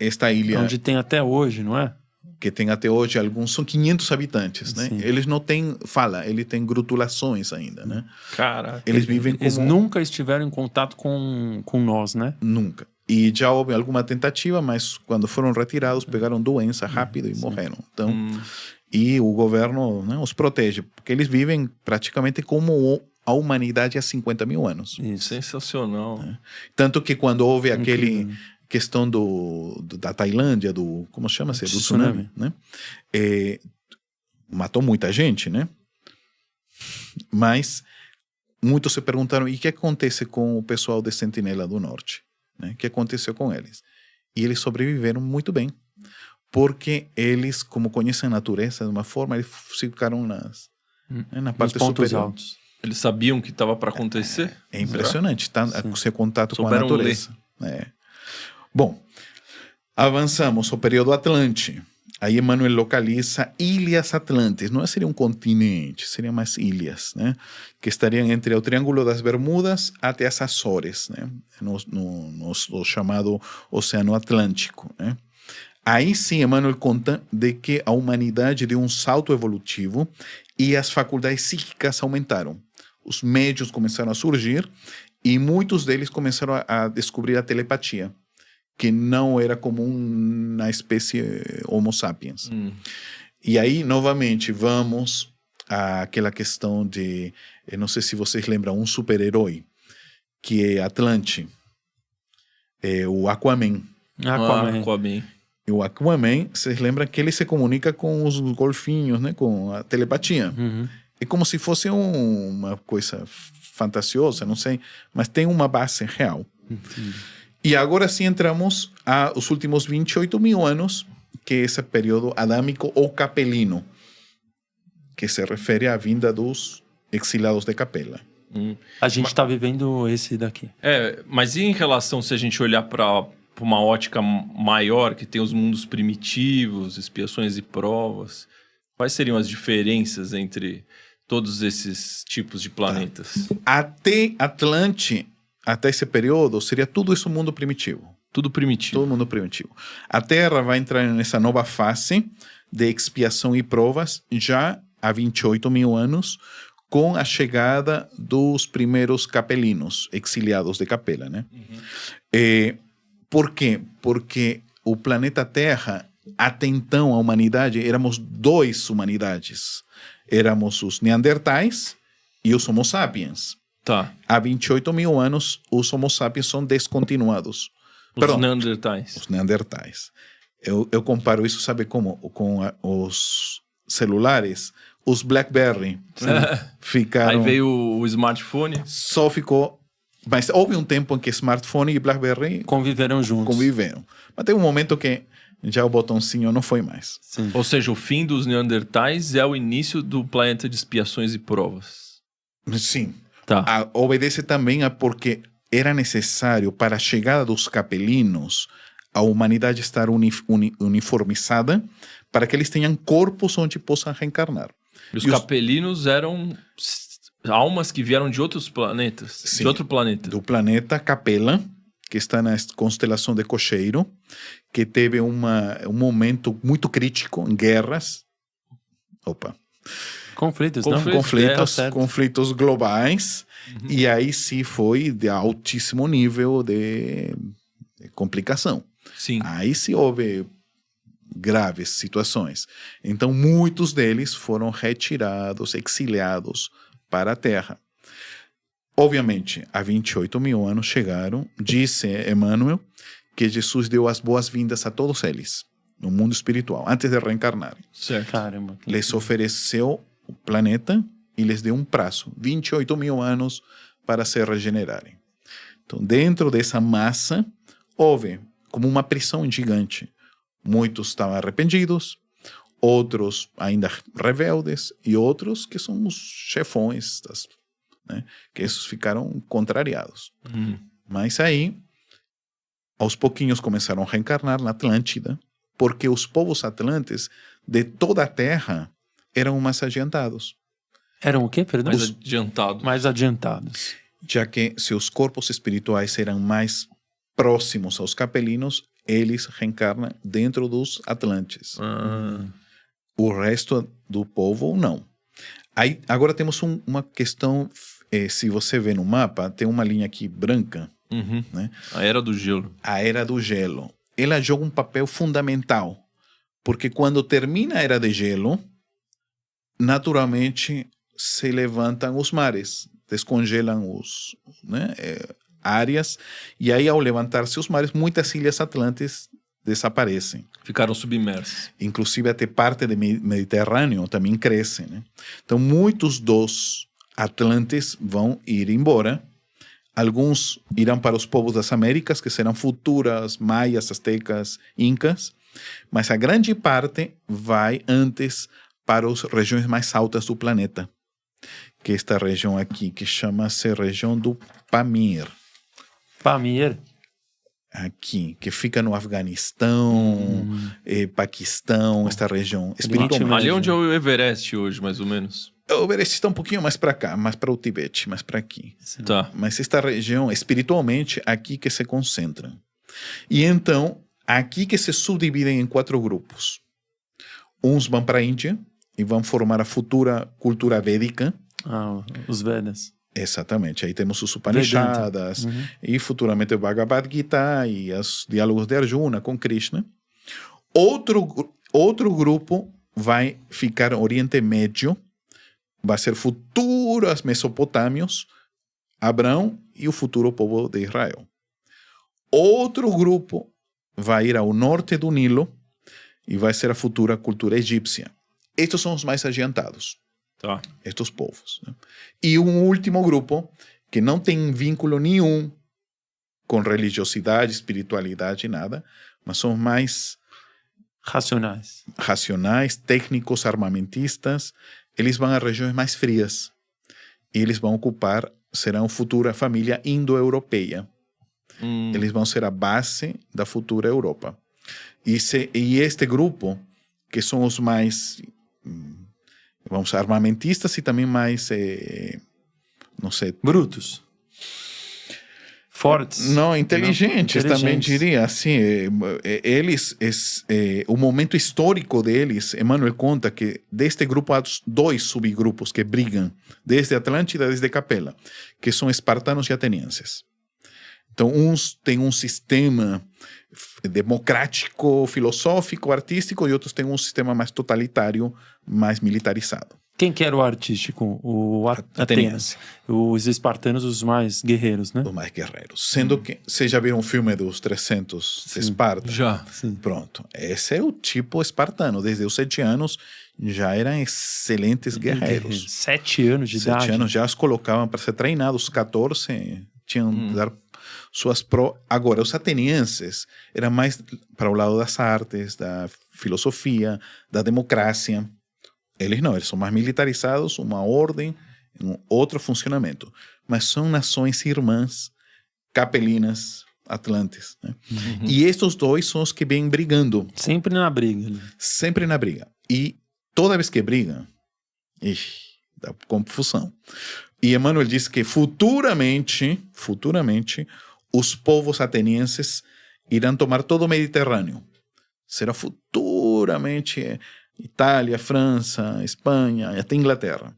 Esta ilha Onde tem até hoje, não é? que tem até hoje são 500 habitantes, né? Sim. Eles não têm fala, ele tem grutulações ainda, né? Caraca. Eles vivem como... Eles nunca estiveram em contato com nós, né? Nunca. E já houve alguma tentativa, mas quando foram retirados, pegaram doença rápido e morreram. Então, e o governo, né, os protege, porque eles vivem praticamente como a humanidade há 50 mil anos. Isso. Sensacional. Tanto que quando houve aquele Incrível. questão da Tailândia, como chama-se? Do tsunami, né? Matou muita gente, né? Mas muitos se perguntaram, e o que acontece com o pessoal de Sentinela do Norte? Né? O que aconteceu com eles? E eles sobreviveram muito bem, porque eles, como conhecem a natureza de uma forma, eles ficaram na parte pontos superior. altos. Eles sabiam que estava para acontecer? É impressionante, tá? O seu contato Souberam com a natureza. Bom, avançamos ao período Atlante. Aí Emmanuel localiza ilhas Atlantes. Não seria um continente, seriam mais ilhas, né? Que estariam entre o Triângulo das Bermudas até as Açores, né? No chamado Oceano Atlântico, né? Aí sim, Emmanuel conta de que a humanidade deu um salto evolutivo e as faculdades psíquicas aumentaram. Os médiuns começaram a surgir e muitos deles começaram a descobrir a telepatia, que não era comum na espécie Homo sapiens. E aí, novamente, vamos àquela questão de... Eu não sei se vocês lembram, um super-herói, que é Atlante, é o Aquaman. Aquaman. E o Aquaman, vocês lembram que ele se comunica com os golfinhos, né? Com a telepatia. É como se fosse uma coisa fantasiosa, não sei, mas tem uma base real. E agora sim entramos aos últimos 28 mil anos, que é esse período adâmico ou capelino, que se refere à vinda dos exilados de Capela. A gente está vivendo esse daqui. Mas e em relação, se a gente olhar para uma ótica maior, que tem os mundos primitivos, expiações e provas, quais seriam as diferenças entre todos esses tipos de planetas? Até Atlante, até esse período, seria tudo isso mundo primitivo. Tudo primitivo. Todo mundo primitivo. A Terra vai entrar nessa nova fase de expiação e provas já há 28 mil anos, com a chegada dos primeiros capelinos, exiliados de Capela, né? Por quê? Porque o planeta Terra, até então, a humanidade, éramos duas humanidades. Éramos os Neandertais e os Homo sapiens. Tá. Há 28 mil anos, os Homo sapiens são descontinuados. Os Neandertais. Os Neandertais. Eu comparo isso, sabe como? Com os celulares. Os BlackBerry ficaram... Aí veio o smartphone. Só ficou... Mas houve um tempo em que smartphone e BlackBerry Conviveram juntos. conviveram. Mas tem um momento que já o botãozinho não foi mais. Sim. Ou seja, o fim dos Neandertais é o início do planeta de expiações e provas. Sim. Tá. Obedece também a porque era necessário, para a chegada dos capelinos, a humanidade estar uniformizada para que eles tenham corpos onde possam reencarnar. E os capelinos eram almas que vieram de outros planetas. Sim, de outro planeta. do planeta Capela, que está na constelação de Cocheiro, que teve um momento muito crítico em guerras. Conflitos, não? Conflitos globais. E aí sim foi de altíssimo nível de complicação. Sim. Aí sim houve graves situações. Então, muitos deles foram retirados, exiliados para a Terra. Obviamente, há 28 mil anos chegaram, disse Emmanuel, que Jesus deu as boas-vindas a todos eles, no mundo espiritual, antes de reencarnarem. Certo. Caramba. Les ofereceu o planeta e lhes deu um prazo, 28 mil anos para se regenerarem. Então, dentro dessa massa, houve como uma prisão gigante. Muitos estavam arrependidos, outros ainda rebeldes e outros que são os chefões, né, que esses ficaram contrariados. Mas aí, aos pouquinhos começaram a reencarnar na Atlântida, porque os povos atlantes de toda a Terra eram mais adiantados. Eram o quê, perdão? Mais adiantados. Mais adiantados. Já que seus corpos espirituais eram mais próximos aos capelinos, eles reencarnam dentro dos Atlantes. O resto do povo, não. Aí, agora temos uma questão, se você vê no mapa, tem uma linha aqui branca, né? A Era do Gelo. A Era do Gelo. Ela joga um papel fundamental, porque quando termina a Era de Gelo, naturalmente se levantam os mares, descongelam áreas, e aí ao levantar-se os mares, muitas ilhas atlantes desaparecem. Ficaram submersas. Inclusive até parte do Mediterrâneo também cresce, né? Então muitos dos atlantes vão ir embora. Alguns irão para os povos das Américas, que serão futuras maias, astecas, incas, mas a grande parte vai antes para as regiões mais altas do planeta, que é esta região aqui, que chama-se região do Pamir. Pamir. Aqui, que fica no Afeganistão, Paquistão, esta região espiritual. Ali onde é o Everest hoje, mais ou menos. O Everest está um pouquinho mais para cá, mais para o Tibete, mais para aqui. Tá. Mas esta região, espiritualmente, aqui que se concentra. E então, aqui que se subdividem em 4 grupos. Uns vão para a Índia e vão formar a futura cultura védica. Os Vedas. Exatamente. Aí temos os Upanishadas e futuramente o Bhagavad Gita e os diálogos de Arjuna com Krishna. Outro grupo vai ficar no Oriente Médio, vai ser futuros mesopotâmios, Abraão e o futuro povo de Israel. Outro grupo vai ir ao norte do Nilo e vai ser a futura cultura egípcia. Estes são os mais adiantados. Tá. Estes povos. Né? E um último grupo que não tem vínculo nenhum com religiosidade, espiritualidade, nada, mas são mais racionais, técnicos, armamentistas. Eles vão a regiões mais frias e eles vão ocupar, serão futura família indo-europeia. Eles vão ser a base da futura Europa. E este grupo, que são os mais armamentistas e também mais, não sei... Brutos. fortes. Não, inteligentes também Inteligentes. diria. Assim, eles, o momento histórico deles, Emmanuel conta que deste grupo há 2 subgrupos que brigam, desde Atlântida, desde Capela, que são espartanos e atenienses. Então, uns têm um sistema democrático, filosófico, artístico, e outros têm um sistema mais totalitário, mais militarizado. Quem que era o artístico? O Atenas. Os espartanos, os mais guerreiros, né? Os mais guerreiros. Sendo que, vocês já viram um filme dos 300 de Esparta? Já. Sim. Pronto. Esse é o tipo espartano. Desde os 7 anos já eram excelentes guerreiros. 7 anos de 7 idade. anos já os colocavam para ser treinados. Os 14 tinham que dar suas Agora, os atenienses eram mais para o lado das artes, da filosofia, da democracia. Eles não, eles são mais militarizados, uma ordem, um outro funcionamento. Mas são nações irmãs, capelinas, atlantes. Né? E estes 2 são os que vêm brigando. Sempre na briga. Né? Sempre na briga. E toda vez que brigam, dá confusão. E Emmanuel diz que futuramente, os povos atenienses irão tomar todo o Mediterrâneo. Será futuramente Itália, França, Espanha e até Inglaterra.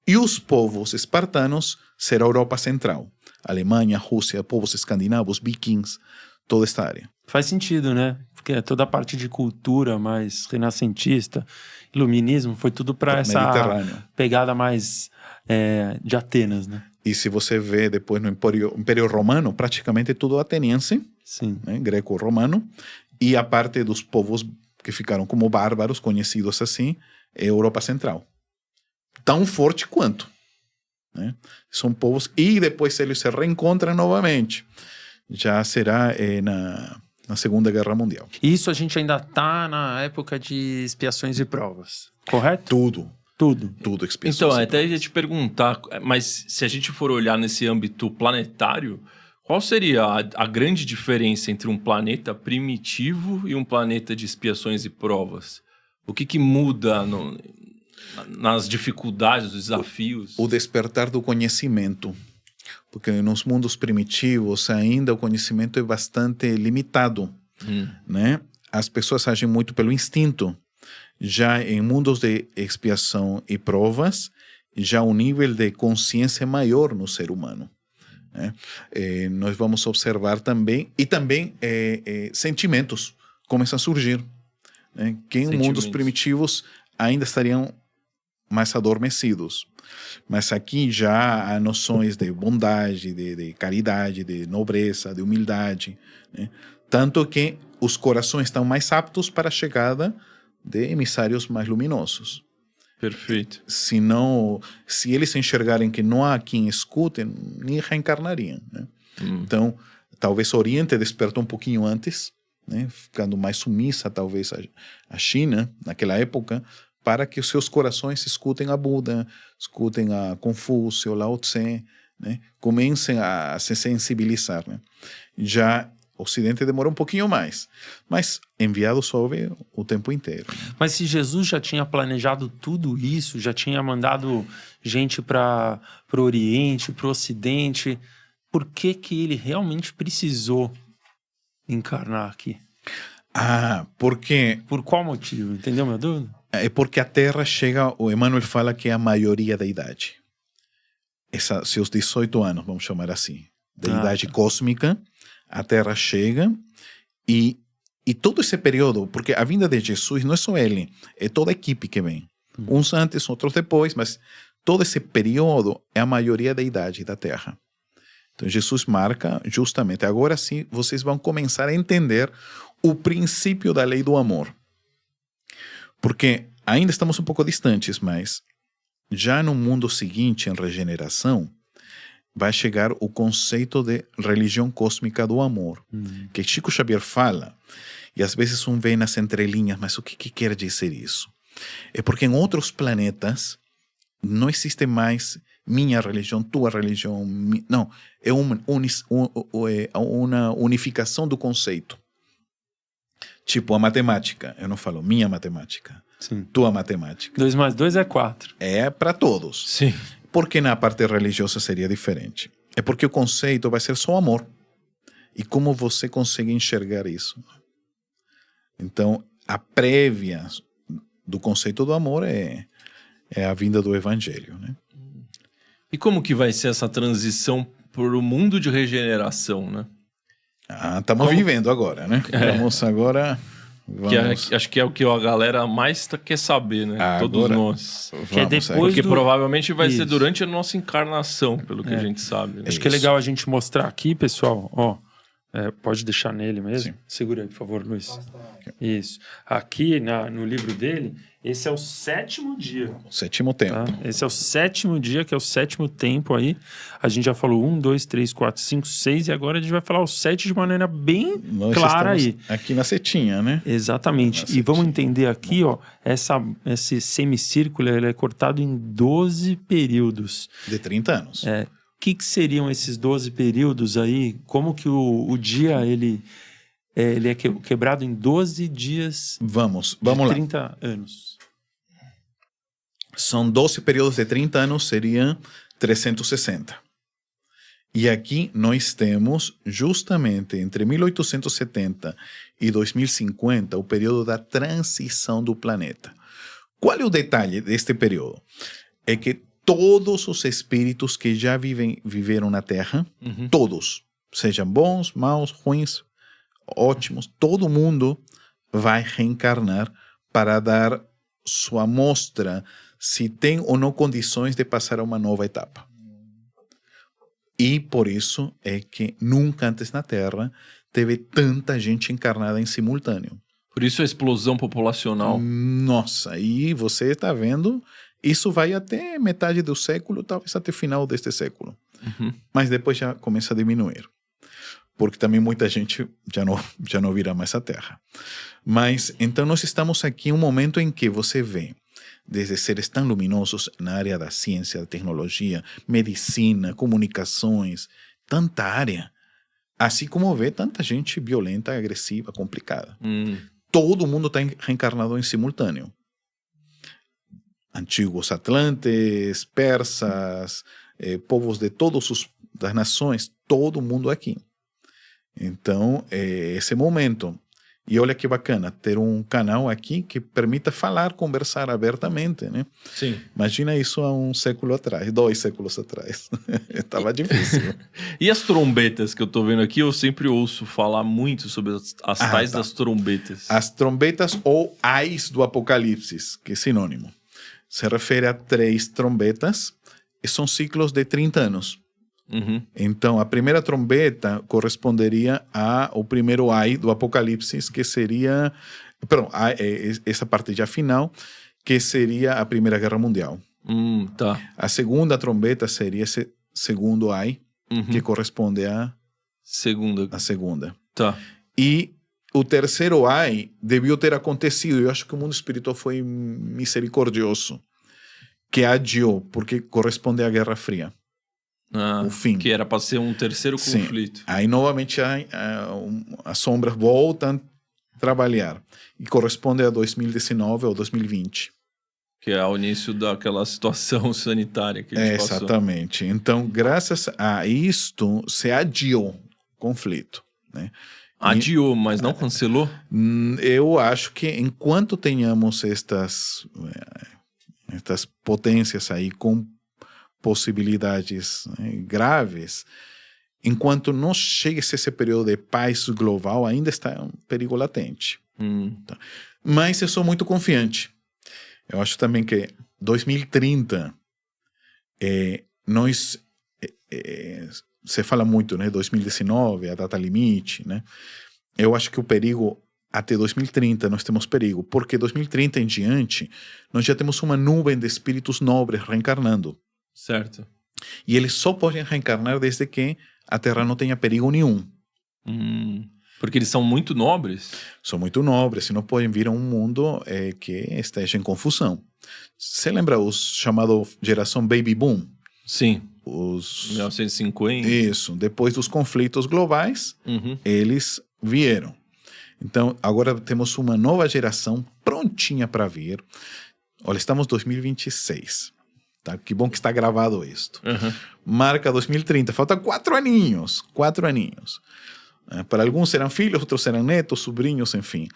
E os povos espartanos será a Europa Central. Alemanha, Rússia, povos escandinavos, vikings, toda esta área. Faz sentido, né? Porque toda a parte de cultura mais renascentista, iluminismo, foi tudo para essa pegada mais de Atenas, né? E se você vê depois no Império Romano, praticamente tudo ateniense, Sim. Né? Greco-romano, e a parte dos povos que ficaram como bárbaros, conhecidos assim, é Europa Central. Tão forte quanto. Né? São povos... E depois eles se reencontram novamente. Já será na Segunda Guerra Mundial. Isso a gente ainda está na época de expiações e provas, correto? Tudo expiações. Então, até ia te perguntar, mas se a gente for olhar nesse âmbito planetário, qual seria a grande diferença entre um planeta primitivo e um planeta de expiações e provas? O que muda nas dificuldades, os desafios? O despertar do conhecimento. Porque nos mundos primitivos ainda o conhecimento é bastante limitado. Né? As pessoas agem muito pelo instinto. Já em mundos de expiação e provas, já o nível de consciência é maior no ser humano. Né? Nós vamos observar também, e também sentimentos começam a surgir, né? Que em mundos primitivos ainda estariam mais adormecidos. Mas aqui já há noções de bondade, de caridade, de nobreza, de humildade. Né? Tanto que os corações estão mais aptos para a chegada de emissários mais luminosos. Perfeito. Se eles enxergarem que não há quem escute, nem reencarnariam. Né? Então, talvez o Oriente despertou um pouquinho antes, né? Ficando mais sumissa, talvez, a China, naquela época, para que os seus corações escutem a Buda, escutem a Confúcio, Lao Tse, né? Comecem a se sensibilizar. Né? Já o Ocidente demorou um pouquinho mais, mas enviados houve o tempo inteiro. Né? Mas se Jesus já tinha planejado tudo isso, já tinha mandado gente para o Oriente, para o Ocidente, por que ele realmente precisou encarnar aqui? Porque... Por qual motivo? Entendeu minha dúvida? É porque a Terra chega, o Emmanuel fala que é a maioria da idade. Seus 18 anos, vamos chamar assim, da idade cósmica, a Terra chega e todo esse período, porque a vinda de Jesus não é só ele, é toda a equipe que vem. Uns antes, outros depois, mas todo esse período é a maioria da idade da Terra. Então Jesus marca justamente, agora sim vocês vão começar a entender o princípio da lei do amor. Porque ainda estamos um pouco distantes, mas já no mundo seguinte, em regeneração, vai chegar o conceito de religião cósmica do amor, que Chico Xavier fala, e às vezes um vê nas entrelinhas, mas o que quer dizer isso? É porque em outros planetas não existe mais minha religião, tua religião, não, é uma unificação do conceito. Tipo a matemática, eu não falo minha matemática, Sim. Tua matemática. 2 mais 2 é 4. É para todos. Sim. Por que na parte religiosa seria diferente? É porque o conceito vai ser só amor. e como você consegue enxergar isso. Então, a prévia do conceito do amor é a vinda do evangelho, né? E como que vai ser essa transição para o mundo de regeneração, né? Estamos vivendo agora, né? Vamos agora... Acho que é o que a galera mais quer saber, né? Todos nós. Que é depois porque provavelmente vai ser durante a nossa encarnação, pelo que a gente sabe. Né? Acho que é legal a gente mostrar aqui, pessoal. Ó, pode deixar nele mesmo. Sim. Segura aí, por favor, Luiz. Isso. Aqui no livro dele, esse é o 7º dia. O 7º tempo. Tá? Esse é o 7º dia, que é o 7º tempo aí. A gente já falou 1, 2, 3, 4, 5, 6 e agora a gente vai falar o 7 de maneira bem clara aí. Aqui na setinha, né? Exatamente. E vamos entender aqui, ó, esse semicírculo ele é cortado em 12 períodos. De 30 anos. O que seriam esses 12 períodos aí? Como que o dia ele é quebrado em 12 dias Vamos de lá. 30 anos. São 12 períodos de 30 anos, seriam 360. E aqui nós temos justamente entre 1870 e 2050 o período da transição do planeta. Qual é o detalhe deste período? É que todos os espíritos que já viveram na Terra, todos, sejam bons, maus, ruins, ótimos, todo mundo vai reencarnar para dar sua amostra se tem ou não condições de passar a uma nova etapa. E por isso é que nunca antes na Terra teve tanta gente encarnada em simultâneo. Por isso a explosão populacional. Nossa, e você está vendo, isso vai até metade do século, talvez até o final deste século. Mas depois já começa a diminuir. Porque também muita gente já não virá mais a Terra. Mas, então, nós estamos aqui em um momento em que você vê, desde seres tão luminosos na área da ciência, da tecnologia, medicina, comunicações, tanta área, assim como vê tanta gente violenta, agressiva, complicada. Todo mundo está reencarnado em simultâneo. Antigos atlantes, persas, povos de todas as nações, todo mundo aqui. Então, esse momento. E olha que bacana, ter um canal aqui que permita falar, conversar abertamente, né? Sim. Imagina isso há um século atrás, 2 séculos atrás. Estava difícil. E as trombetas que eu estou vendo aqui, eu sempre ouço falar muito sobre as tais das trombetas. As trombetas ou ais do Apocalipse, que é sinônimo. Se refere a 3 trombetas e são ciclos de 30 anos. Então, a primeira trombeta corresponderia ao primeiro ai do Apocalipse, que seria... Perdão, essa parte já final, que seria a Primeira Guerra Mundial. Tá. A segunda trombeta seria esse segundo ai, que corresponde à segunda. Tá. E o terceiro ai deviu ter acontecido, eu acho que o mundo espiritual foi misericordioso, que adiou, porque corresponde à Guerra Fria. O fim. Que era para ser um terceiro conflito. Aí, novamente, as sombras voltam a trabalhar. E corresponde a 2019 ou 2020. Que é o início daquela situação sanitária que a gente passou. Exatamente. Então, graças a isto, se adiou o conflito, né? Adiou, mas não cancelou? Eu acho que enquanto tenhamos estas potências aí com possibilidades, né, graves, enquanto não chegue esse período de paz global, ainda está um perigo latente. Tá? Mas eu sou muito confiante. Eu acho também que 2030, se fala muito, né, 2019, a data limite, né? Eu acho que o perigo, até 2030 nós temos perigo, porque 2030 em diante, nós já temos uma nuvem de espíritos nobres reencarnando. Certo. E eles só podem reencarnar desde que a Terra não tenha perigo nenhum. Porque eles são muito nobres? São muito nobres e não podem vir a um mundo que esteja em confusão. Você lembra os chamados geração Baby Boom? Sim. Os 1950. Isso. Depois dos conflitos globais, eles vieram. Então, agora temos uma nova geração prontinha para vir. Olha, estamos em 2026. Tá? Que bom que está gravado isto. Marca 2030. Falta 4 aninhos. 4 aninhos. Para alguns serão filhos, outros serão netos, sobrinhos, enfim.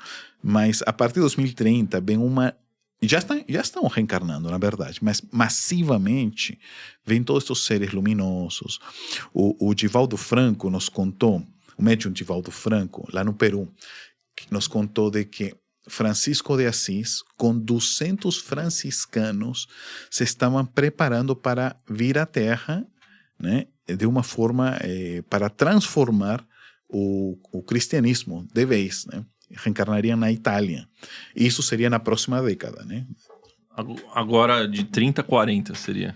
Mas a partir de 2030 vem uma... Já estão reencarnando, na verdade, mas massivamente vêm todos estes seres luminosos. O Divaldo Franco nos contou, o médium Divaldo Franco, lá no Peru, que nos contou de que Francisco de Assis, com 200 franciscanos, se estavam preparando para vir à Terra, né, de uma forma para transformar o cristianismo de vez, né? Reencarnariam na Itália. E isso seria na próxima década, né? Agora de 30 a 40 seria.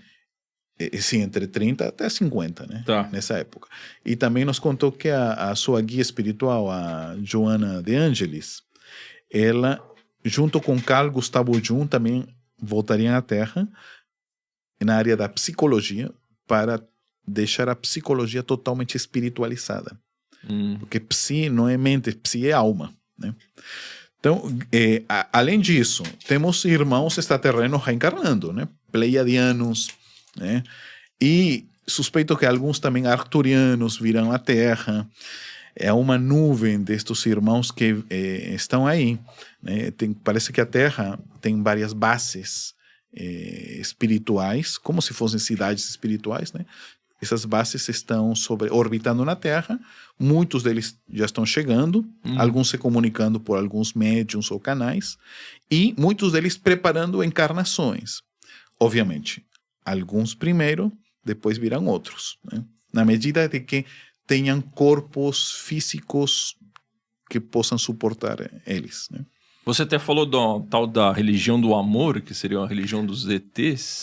Sim, entre 30 até 50, né? Tá. Nessa época. E também nos contou que a sua guia espiritual, a Joana de Ângelis, ela, junto com Carl Gustavo Jung, também voltariam à Terra na área da psicologia para deixar a psicologia totalmente espiritualizada. Porque psi não é mente, psi é alma, né? Então, além disso, temos irmãos extraterrenos reencarnando, né? Pleiadianos, né? E suspeito que alguns também arcturianos virão à Terra. É uma nuvem destes irmãos que estão aí, né? Parece que a Terra tem várias bases espirituais, como se fossem cidades espirituais, né? Essas bases estão orbitando na Terra, muitos deles já estão chegando, alguns se comunicando por alguns médiums ou canais, e muitos deles preparando encarnações. Obviamente, alguns primeiro, depois virão outros, né? Na medida de que tenham corpos físicos que possam suportar eles, né? Você até falou tal da religião do amor, que seria a religião dos ETs.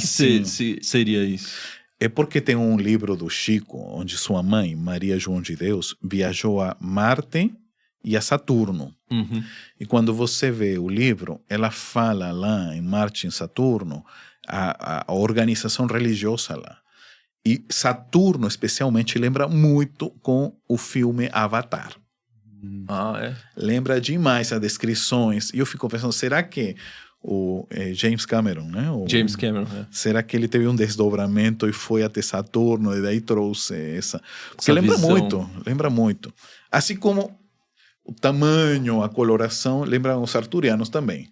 Sim. Seria isso? É porque tem um livro do Chico, onde sua mãe, Maria João de Deus, viajou a Marte e a Saturno. E quando você vê o livro, ela fala lá em Marte e em Saturno, a organização religiosa lá. E Saturno, especialmente, lembra muito com o filme Avatar. Lembra demais as descrições. E eu fico pensando, será que o James Cameron, né? James Cameron, será que ele teve um desdobramento e foi até Saturno e daí trouxe essa? Porque lembra muito. Assim como o tamanho, a coloração, lembram os arturianos também.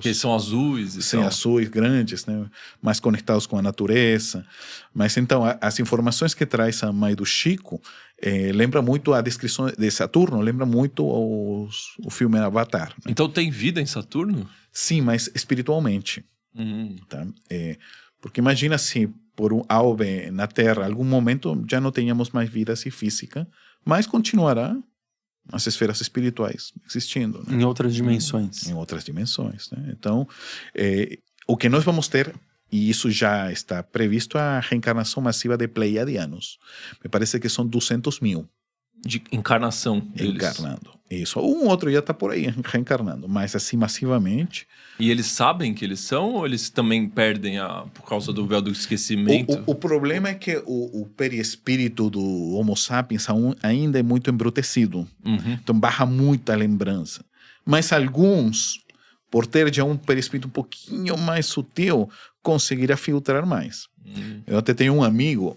Que são azuis e sim, azuis, grandes, né? Mais conectados com a natureza. Mas então, as informações que traz a mãe do Chico lembra muito a descrição de Saturno, lembra muito o filme Avatar. Né? Então tem vida em Saturno? Sim, mas espiritualmente. Tá? Porque imagina se por um alve na Terra, algum momento já não tenhamos mais vida assim, física, mas continuará as esferas espirituais existindo. Né? Em outras dimensões. Em outras dimensões. Né? Então, o que nós vamos ter, e isso já está previsto, a reencarnação massiva de pleiadianos. Me parece que são 200 mil. De encarnação deles. Encarnando. Isso. Um outro já está por aí reencarnando, mas assim massivamente. E eles sabem que eles são ou eles também perdem por causa do véu do esquecimento? O problema é que o perispírito do Homo sapiens ainda é muito embrutecido. Então barra muita lembrança. Mas alguns, por ter já um perispírito um pouquinho mais sutil, conseguirá filtrar mais. Eu até tenho um amigo,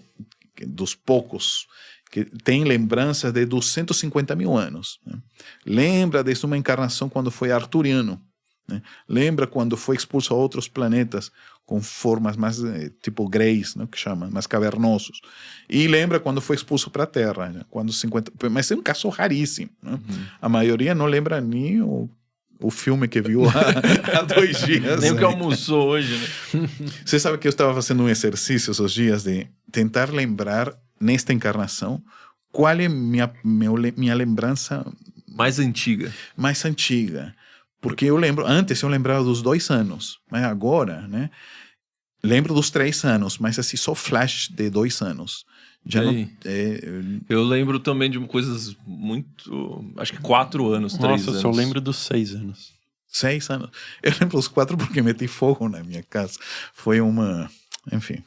dos poucos, que tem lembranças de 250 mil anos. Né? Lembra desde uma encarnação quando foi arturiano. Né? Lembra quando foi expulso a outros planetas com formas mais tipo greys, né? Que chama, mais cavernosos. E lembra quando foi expulso para a Terra. Né? Mas é um caso raríssimo. Né? A maioria não lembra nem o filme que viu há 2 dias. Nem o que almoçou hoje. Né? Você sabe que eu estava fazendo um exercício esses dias de tentar lembrar nesta encarnação, qual é minha lembrança mais antiga? Mais antiga. Porque antes eu lembrava dos 2 anos, mas agora, né, lembro dos 3 anos, mas assim, só flash de 2 anos. Já não, eu lembro também de coisas muito, acho que 4 anos, 3 anos. Nossa, eu só lembro dos 6 anos. 6 anos. Eu lembro dos 4 porque meti fogo na minha casa. Foi enfim,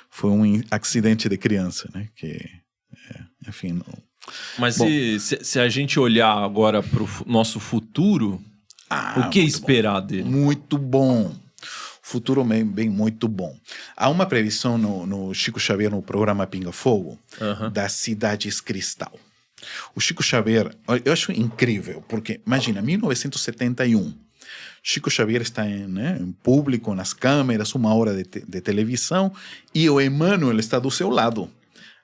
foi um acidente de criança, né? Que, enfim, não... Mas se a gente olhar agora para o nosso futuro, o que esperar dele? Muito bom. Futuro bem muito bom. Há uma previsão no Chico Xavier, no programa Pinga Fogo, Aham. das cidades cristal. O Chico Xavier, eu acho incrível, porque imagina, 1971, Chico Xavier está em público, nas câmeras, 1 hora de televisão, e o Emmanuel está do seu lado.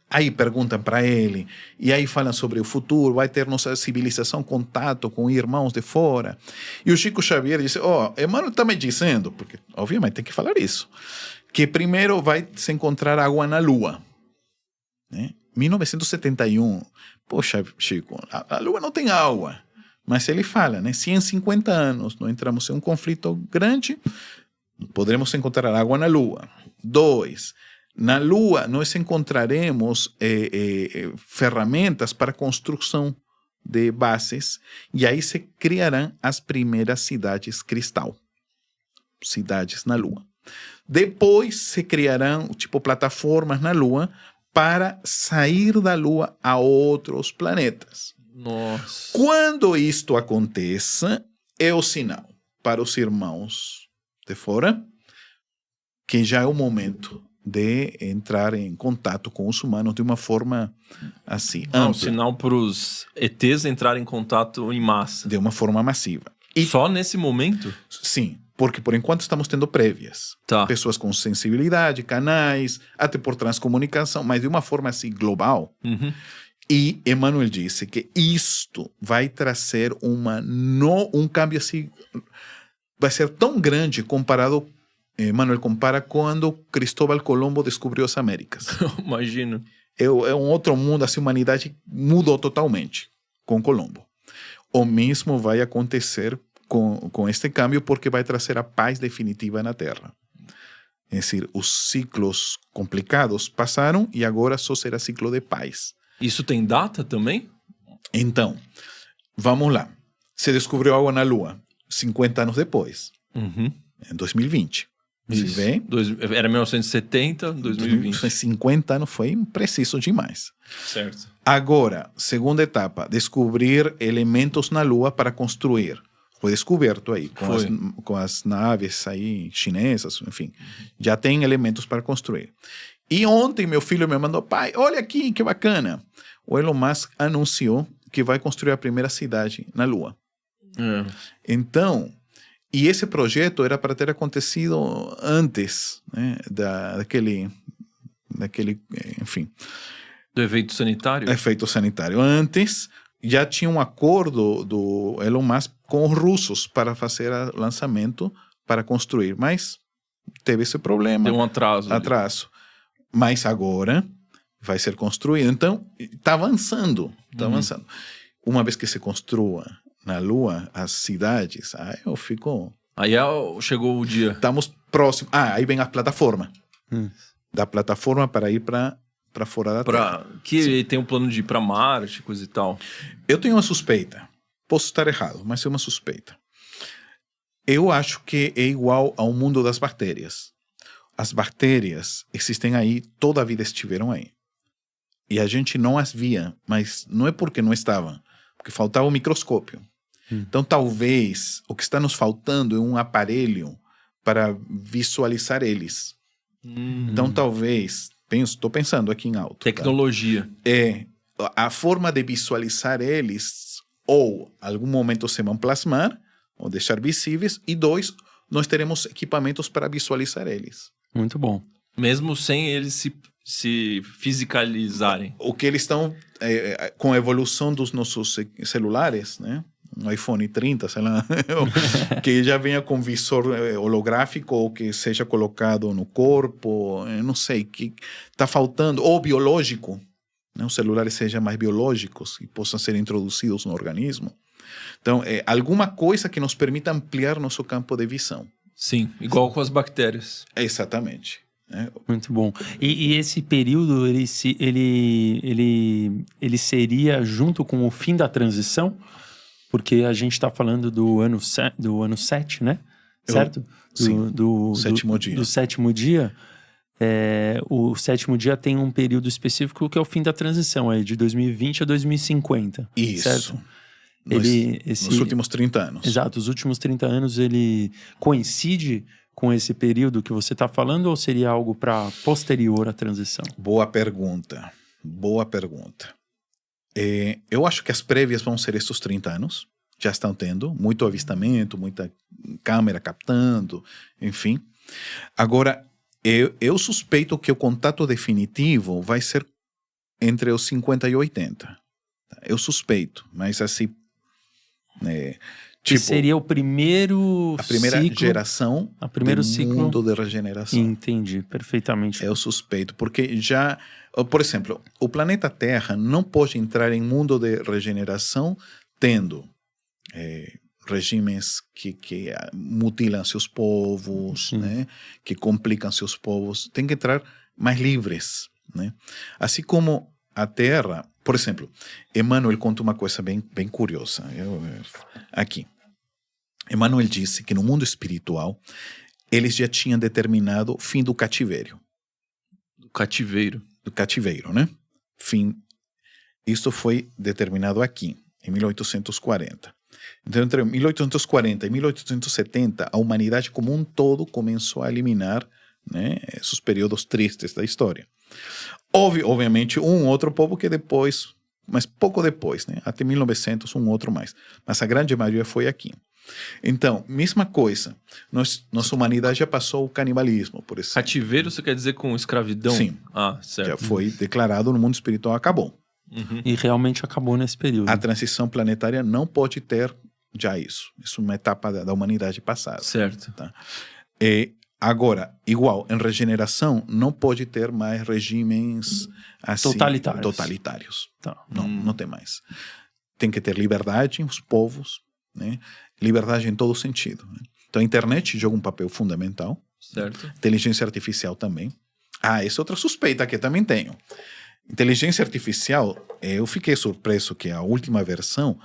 Aí perguntam para ele, e aí falam sobre o futuro, vai ter nossa civilização contato com irmãos de fora. E o Chico Xavier disse, Emmanuel está me dizendo, porque obviamente tem que falar isso, que primeiro vai se encontrar água na Lua. 1971, poxa, Chico, a Lua não tem água. Mas ele fala, se em 50 anos não entramos em um conflito grande, poderemos encontrar água na Lua. 2, na Lua nós encontraremos ferramentas para construção de bases e aí se criarão as primeiras cidades cristal. Cidades na Lua. Depois se criarão, tipo, plataformas na Lua para sair da Lua a outros planetas. Nossa. Quando isto aconteça, é o sinal para os irmãos de fora que já é o momento de entrar em contato com os humanos de uma forma assim, É um ampla, sinal para os ETs entrarem em contato em massa. de uma forma massiva. E Só nesse momento? sim, porque por enquanto estamos tendo prévias. Tá. Pessoas com sensibilidade, canais, até por transcomunicação, mas de uma forma assim global. Uhum. E Emmanuel disse que isto vai trazer um câmbio assim, vai ser tão grande comparado, Emmanuel compara quando Cristóbal Colombo descobriu as Américas. Imagino. É um outro mundo, assim, a humanidade mudou totalmente com Colombo. O mesmo vai acontecer com este câmbio porque vai trazer a paz definitiva na Terra. É decir, os ciclos complicados passaram e agora só será ciclo de paz. Isso tem data também? Então, vamos lá. Se descobriu água na Lua 50 anos depois, Uhum. em 2020. Se Isso. vê, Era 1970, 2020. 50 anos foi preciso demais. Certo. Agora, segunda etapa, descobrir elementos na Lua para construir. Foi descoberto aí, com as naves aí chinesas, enfim. Já tem elementos para construir. E ontem meu filho me mandou, pai, olha aqui, que bacana. O Elon Musk anunciou que vai construir a primeira cidade na Lua. É. Então, e esse projeto era para ter acontecido antes, daquele, enfim, Do evento sanitário? efeito sanitário. Antes, já tinha um acordo do Elon Musk com os russos para fazer o lançamento, para construir, mas teve esse problema. Deu um atraso. Atraso. Mas agora vai ser construído. Então, está avançando. Está avançando. Uma vez que se construa na Lua as cidades, aí eu fico... Aí chegou o dia. Estamos próximos. Aí vem a plataforma. Da plataforma para ir para fora da Terra. Que tem um plano de ir para Marte, coisa e tal. Eu tenho uma suspeita. Posso estar errado, mas é uma suspeita. Eu acho que é igual ao mundo das bactérias. As bactérias existem aí, toda a vida estiveram aí. E a gente não as via, mas não é porque não estavam, porque faltava o microscópio. Então, talvez, o que está nos faltando é um aparelho para visualizar eles. Então, talvez, estou pensando aqui em alto. Tecnologia. Tá? A forma de visualizar eles, ou algum momento se vão plasmar, ou deixar visíveis, e 2, nós teremos equipamentos para visualizar eles. Muito bom. Mesmo sem eles se fisicalizarem. O que eles estão, com a evolução dos nossos celulares, né? Um iPhone 30, sei lá, que já venha com visor holográfico ou que seja colocado no corpo, não sei, que está faltando, ou biológico, né? Os celulares sejam mais biológicos e possam ser introduzidos no organismo. Então, alguma coisa que nos permita ampliar nosso campo de visão. Sim, igual com as bactérias. Exatamente. Muito bom. E esse período, ele seria junto com o fim da transição? Porque a gente está falando do ano 7, né? Certo? Sim, sétimo dia. Do sétimo dia. O sétimo dia tem um período específico que é o fim da transição, aí, de 2020 a 2050. Isso. Certo? Nos últimos 30 anos. Exato, os últimos 30 anos ele coincide com esse período que você está falando ou seria algo para posterior à transição? Boa pergunta. Boa pergunta. Eu acho que as prévias vão ser esses 30 anos. Já estão tendo muito avistamento, muita câmera captando, enfim. Agora, eu suspeito que o contato definitivo vai ser entre os 50 e 80. Eu suspeito, mas assim... que seria o primeiro a primeira ciclo, geração primeiro do ciclo, mundo de regeneração. Entendi, perfeitamente. Eu suspeito, porque já... Por exemplo, o planeta Terra não pode entrar em mundo de regeneração tendo regimes que mutilam seus povos, né? Que complicam seus povos. Tem que entrar mais livres, né? Assim como a Terra... Por exemplo, Emmanuel conta uma coisa bem curiosa. Aqui. Emmanuel disse que no mundo espiritual eles já tinham determinado o fim do cativeiro. Do cativeiro, né? Fim. Isso foi determinado aqui, em 1840. Então, entre 1840 e 1870, a humanidade como um todo começou a eliminar, né, esses períodos tristes da história. Houve, obviamente, um outro povo que depois, mas pouco depois, né, até 1900, um outro mais. Mas a grande maioria foi aqui. Então, mesma coisa. Nossa humanidade já passou o canibalismo, por exemplo. Cativeiro você quer dizer com escravidão? Sim. Certo. Já foi declarado no mundo espiritual, acabou. Uhum. E realmente acabou nesse período. A transição planetária não pode ter já isso. Isso é uma etapa da humanidade passada. Certo. Tá? Agora, igual, em regeneração, não pode ter mais regimes assim, totalitários. Tá. Não tem mais. Tem que ter liberdade os povos, né? Liberdade em todo sentido. Né? Então, a internet joga um papel fundamental. Certo. Inteligência artificial também. Essa é outra suspeita que eu também tenho. Inteligência artificial, eu fiquei surpreso que a última versão,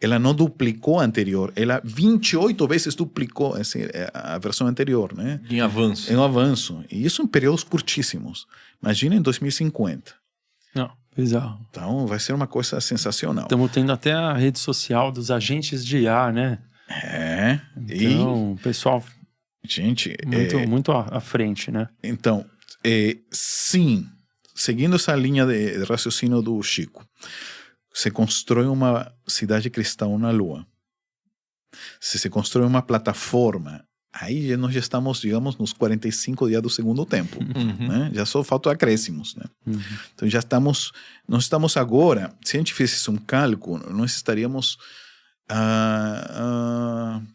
ela não duplicou a anterior, ela 28 vezes duplicou a versão anterior, né? Em avanço. Em um avanço. E isso em períodos curtíssimos. Imagina em 2050. Não, bizarro. Então vai ser uma coisa sensacional. Estamos tendo até a rede social dos agentes de IA, né? Então, o pessoal... Gente... Muito à frente, né? Então, sim... Seguindo essa linha de raciocínio do Chico, se constrói uma cidade cristal na Lua. Se constrói uma plataforma, aí nós já estamos, digamos, nos 45 dias do segundo tempo. Uhum. Né? Já só faltam acréscimos. Né? Uhum. Então nós estamos agora, se a gente fizesse um cálculo, nós estaríamos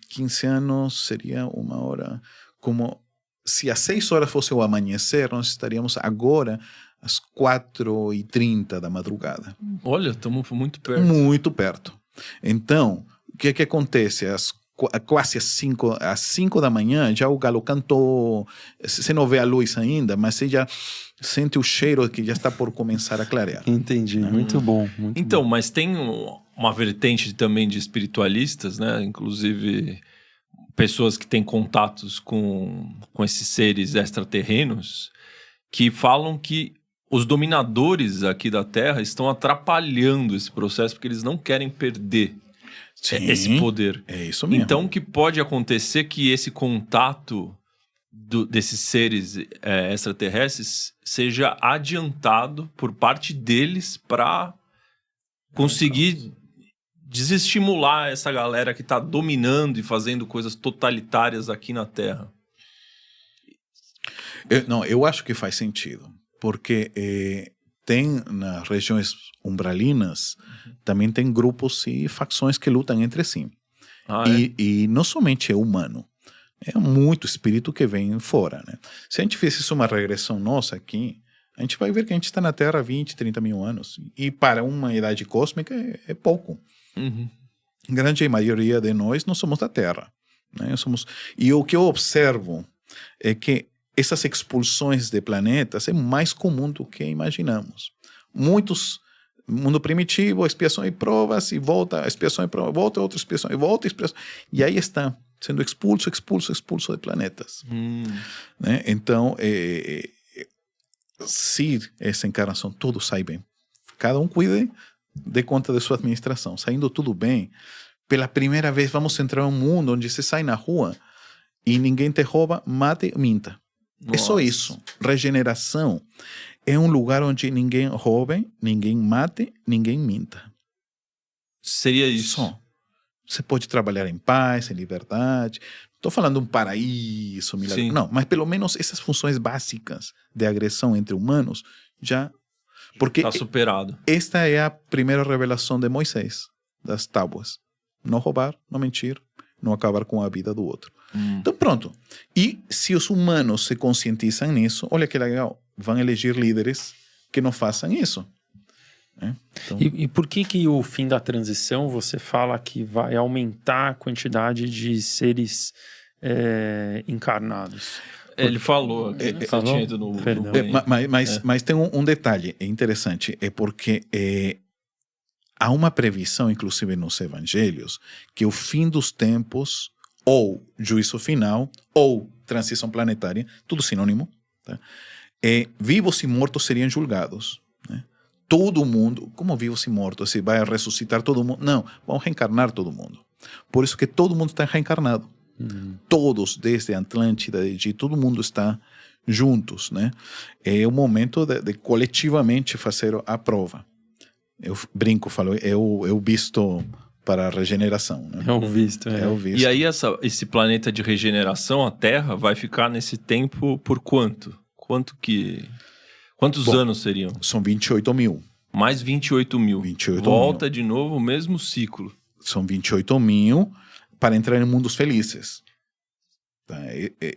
15 anos, seria uma hora, como se às 6 horas fosse o amanhecer, nós estaríamos agora às 4h30 da madrugada. Olha, estamos muito perto. Muito perto. Então, o que acontece? Quase às 5 da manhã, já o galo cantou, você não vê a luz ainda, mas você já sente o cheiro que já está por começar a clarear. Entendi, muito bom. Então, mas tem uma vertente também de espiritualistas, né? Inclusive pessoas que têm contatos com esses seres extraterrenos, que falam que os dominadores aqui da Terra estão atrapalhando esse processo porque eles não querem perder esse poder. É isso mesmo. Então, o que pode acontecer é que esse contato desses seres extraterrestres seja adiantado por parte deles para conseguir desestimular essa galera que está dominando e fazendo coisas totalitárias aqui na Terra. Eu acho que faz sentido. Porque tem nas regiões umbralinas, também tem grupos e facções que lutam entre si. E não somente é humano, é muito espírito que vem fora. Né? Se a gente fizesse uma regressão nossa aqui, a gente vai ver que a gente está na Terra há 20, 30 mil anos. E para uma idade cósmica é pouco. Uhum. A grande maioria de nós não somos da Terra. Né? E o que eu observo é que essas expulsões de planetas é mais comum do que imaginamos. Muitos, mundo primitivo, expiação e provas, e volta, expiação e prova, volta, outra expiação, e volta, expiação. E aí está, sendo expulso de planetas. Né? Então, se essa encarnação tudo sai bem, cada um cuide de conta de sua administração. Saindo tudo bem, pela primeira vez vamos entrar em um mundo onde você sai na rua e ninguém te rouba, mate, minta. É só Nossa. isso. Regeneração é um lugar onde ninguém roube, ninguém mate, ninguém minta. Seria isso. Só. Você pode trabalhar em paz, em liberdade. Estou falando de um paraíso, milagre. Sim. Não, mas pelo menos essas funções básicas de agressão entre humanos já... Porque Tá superado. esta é a primeira revelação de Moisés, das tábuas. Não roubar, não mentir, não acabar com a vida do outro. Então pronto. E se os humanos se conscientizam nisso, olha que legal, vão eleger líderes que não façam isso. Né? Então, E por que o fim da transição você fala que vai aumentar a quantidade de seres encarnados? Ele falou aqui, né? Você falou? tinha ido no Perdão. banho. mas tem um detalhe interessante, é porque há uma previsão, inclusive nos evangelhos, que o fim dos tempos, ou juízo final, ou transição planetária, tudo sinônimo, tá? Vivos e mortos seriam julgados. Né? Todo mundo, como vivos e mortos, se vai ressuscitar todo mundo? Não, vão reencarnar todo mundo. Por isso que todo mundo está reencarnado. Todos, desde a Atlântida, de todo mundo está juntos, né? É o momento de coletivamente fazer a prova. Eu brinco, falo, é o visto para a regeneração, né? É o visto. É o visto. E aí esse planeta de regeneração, a Terra, vai ficar nesse tempo por quanto? Quantos anos seriam? São 28 mil. Mais 28 mil. 28 Volta de novo o mesmo ciclo. São 28 mil para entrar em mundos felizes. Tá?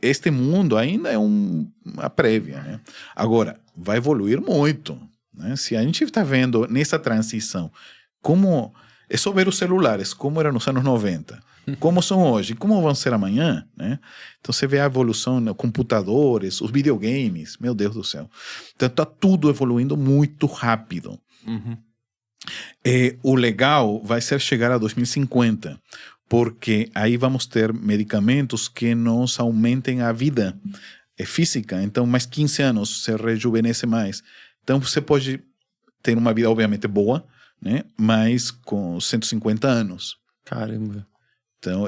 Este mundo ainda é uma prévia, né? Agora, vai evoluir muito. Né? Se a gente está vendo nessa transição, como é só ver os celulares, como eram nos anos 90, como são hoje, como vão ser amanhã, né? Então você vê a evolução, né? Computadores, os videogames, meu Deus do céu. Então está tudo evoluindo muito rápido. O legal vai ser chegar a 2050, porque aí vamos ter medicamentos que nos aumentem a vida física. Então, mais 15 anos, você rejuvenesce mais. Então, você pode ter uma vida, obviamente, boa, né? Mas com 150 anos. Caramba. Então,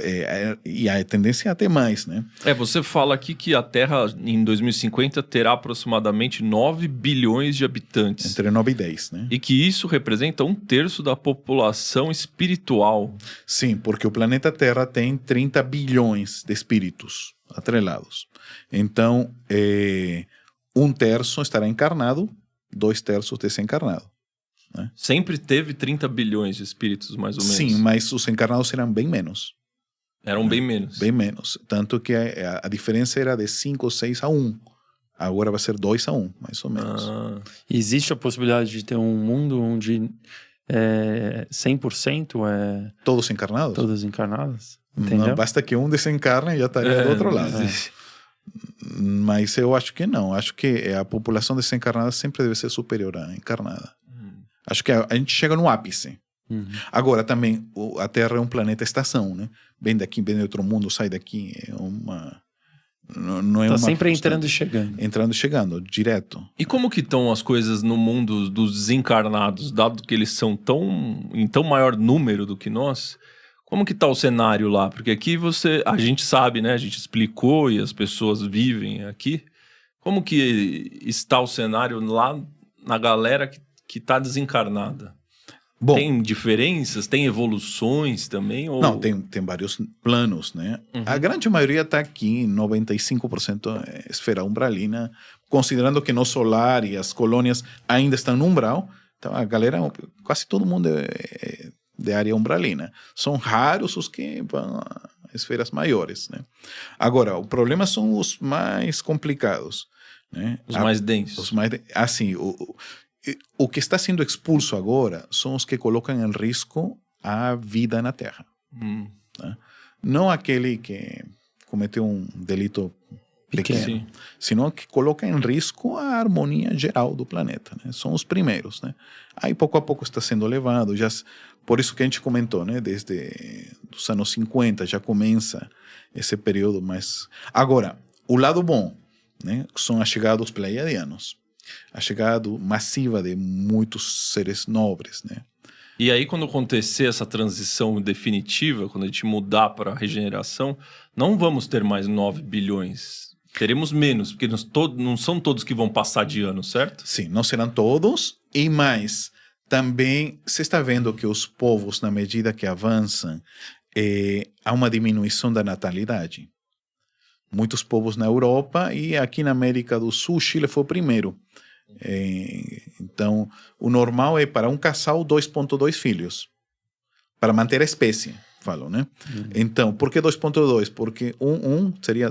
e a tendência é até mais, né? Você fala aqui que a Terra, em 2050, terá aproximadamente 9 bilhões de habitantes. Entre 9 e 10, né? E que isso representa 1/3 da população espiritual. Sim, porque o planeta Terra tem 30 bilhões de espíritos atrelados. Então, 1/3 estará encarnado, 2/3 desencarnado. Né? Sempre teve 30 bilhões de espíritos, mais ou menos. Sim, mas os encarnados serão bem menos. Eram bem menos. Bem menos. Tanto que a diferença era de 5 ou 6 a 1. Agora vai ser 2 a 1, mais ou menos. Existe a possibilidade de ter um mundo onde 100% Todos encarnados? todas encarnadas? Entendeu? Não, basta que um desencarne e já estaria do outro lado. Mas eu acho que não. Acho que a população desencarnada sempre deve ser superior à encarnada. Acho que a gente chega no ápice. Agora, também, a Terra é um planeta estação, né? Vem daqui, vem de outro mundo, sai daqui. Não é Tá uma sempre constante. entrando e chegando. Entrando e chegando, direto. E como que estão as coisas no mundo dos desencarnados, dado que eles são em tão maior número do que nós? Como que tá o cenário lá? Porque aqui a gente sabe, né? A gente explicou e as pessoas vivem aqui. Como que está o cenário lá na galera que tá desencarnada? Bom, Tem diferenças? Tem evoluções também? Ou... não, tem vários planos, né? A grande maioria está aqui, 95% é esfera umbralina, considerando que no solar e as colônias ainda estão no umbral. Então, a galera, quase todo mundo é de área umbralina. São raros os que vão a esferas maiores, né? Agora, o problema são os mais complicados, né? Os mais densos. Os mais, assim, o que está sendo expulso agora são os que colocam em risco a vida na Terra. Tá? Não aquele que cometeu um delito pequeno, Sim. senão que coloca em risco a harmonia geral do planeta. Né? São os primeiros. Né? Aí, pouco a pouco, está sendo levado. Por isso que a gente comentou, né? Desde os anos 50 já começa esse período mais... Agora, o lado bom, né? São a chegada dos pleiadianos. A chegada massiva de muitos seres nobres, né? E aí, quando acontecer essa transição definitiva, quando a gente mudar para a regeneração, não vamos ter mais 9 bilhões. Teremos menos, porque não são todos que vão passar de ano, certo? Sim, não serão todos. E mais, também você está vendo que os povos, na medida que avançam, há uma diminuição da natalidade. Muitos povos na Europa e aqui na América do Sul, Chile foi o primeiro. Então, o normal é para um casal 2,2 filhos, para manter a espécie, falam, né? Então, por que 2,2? Porque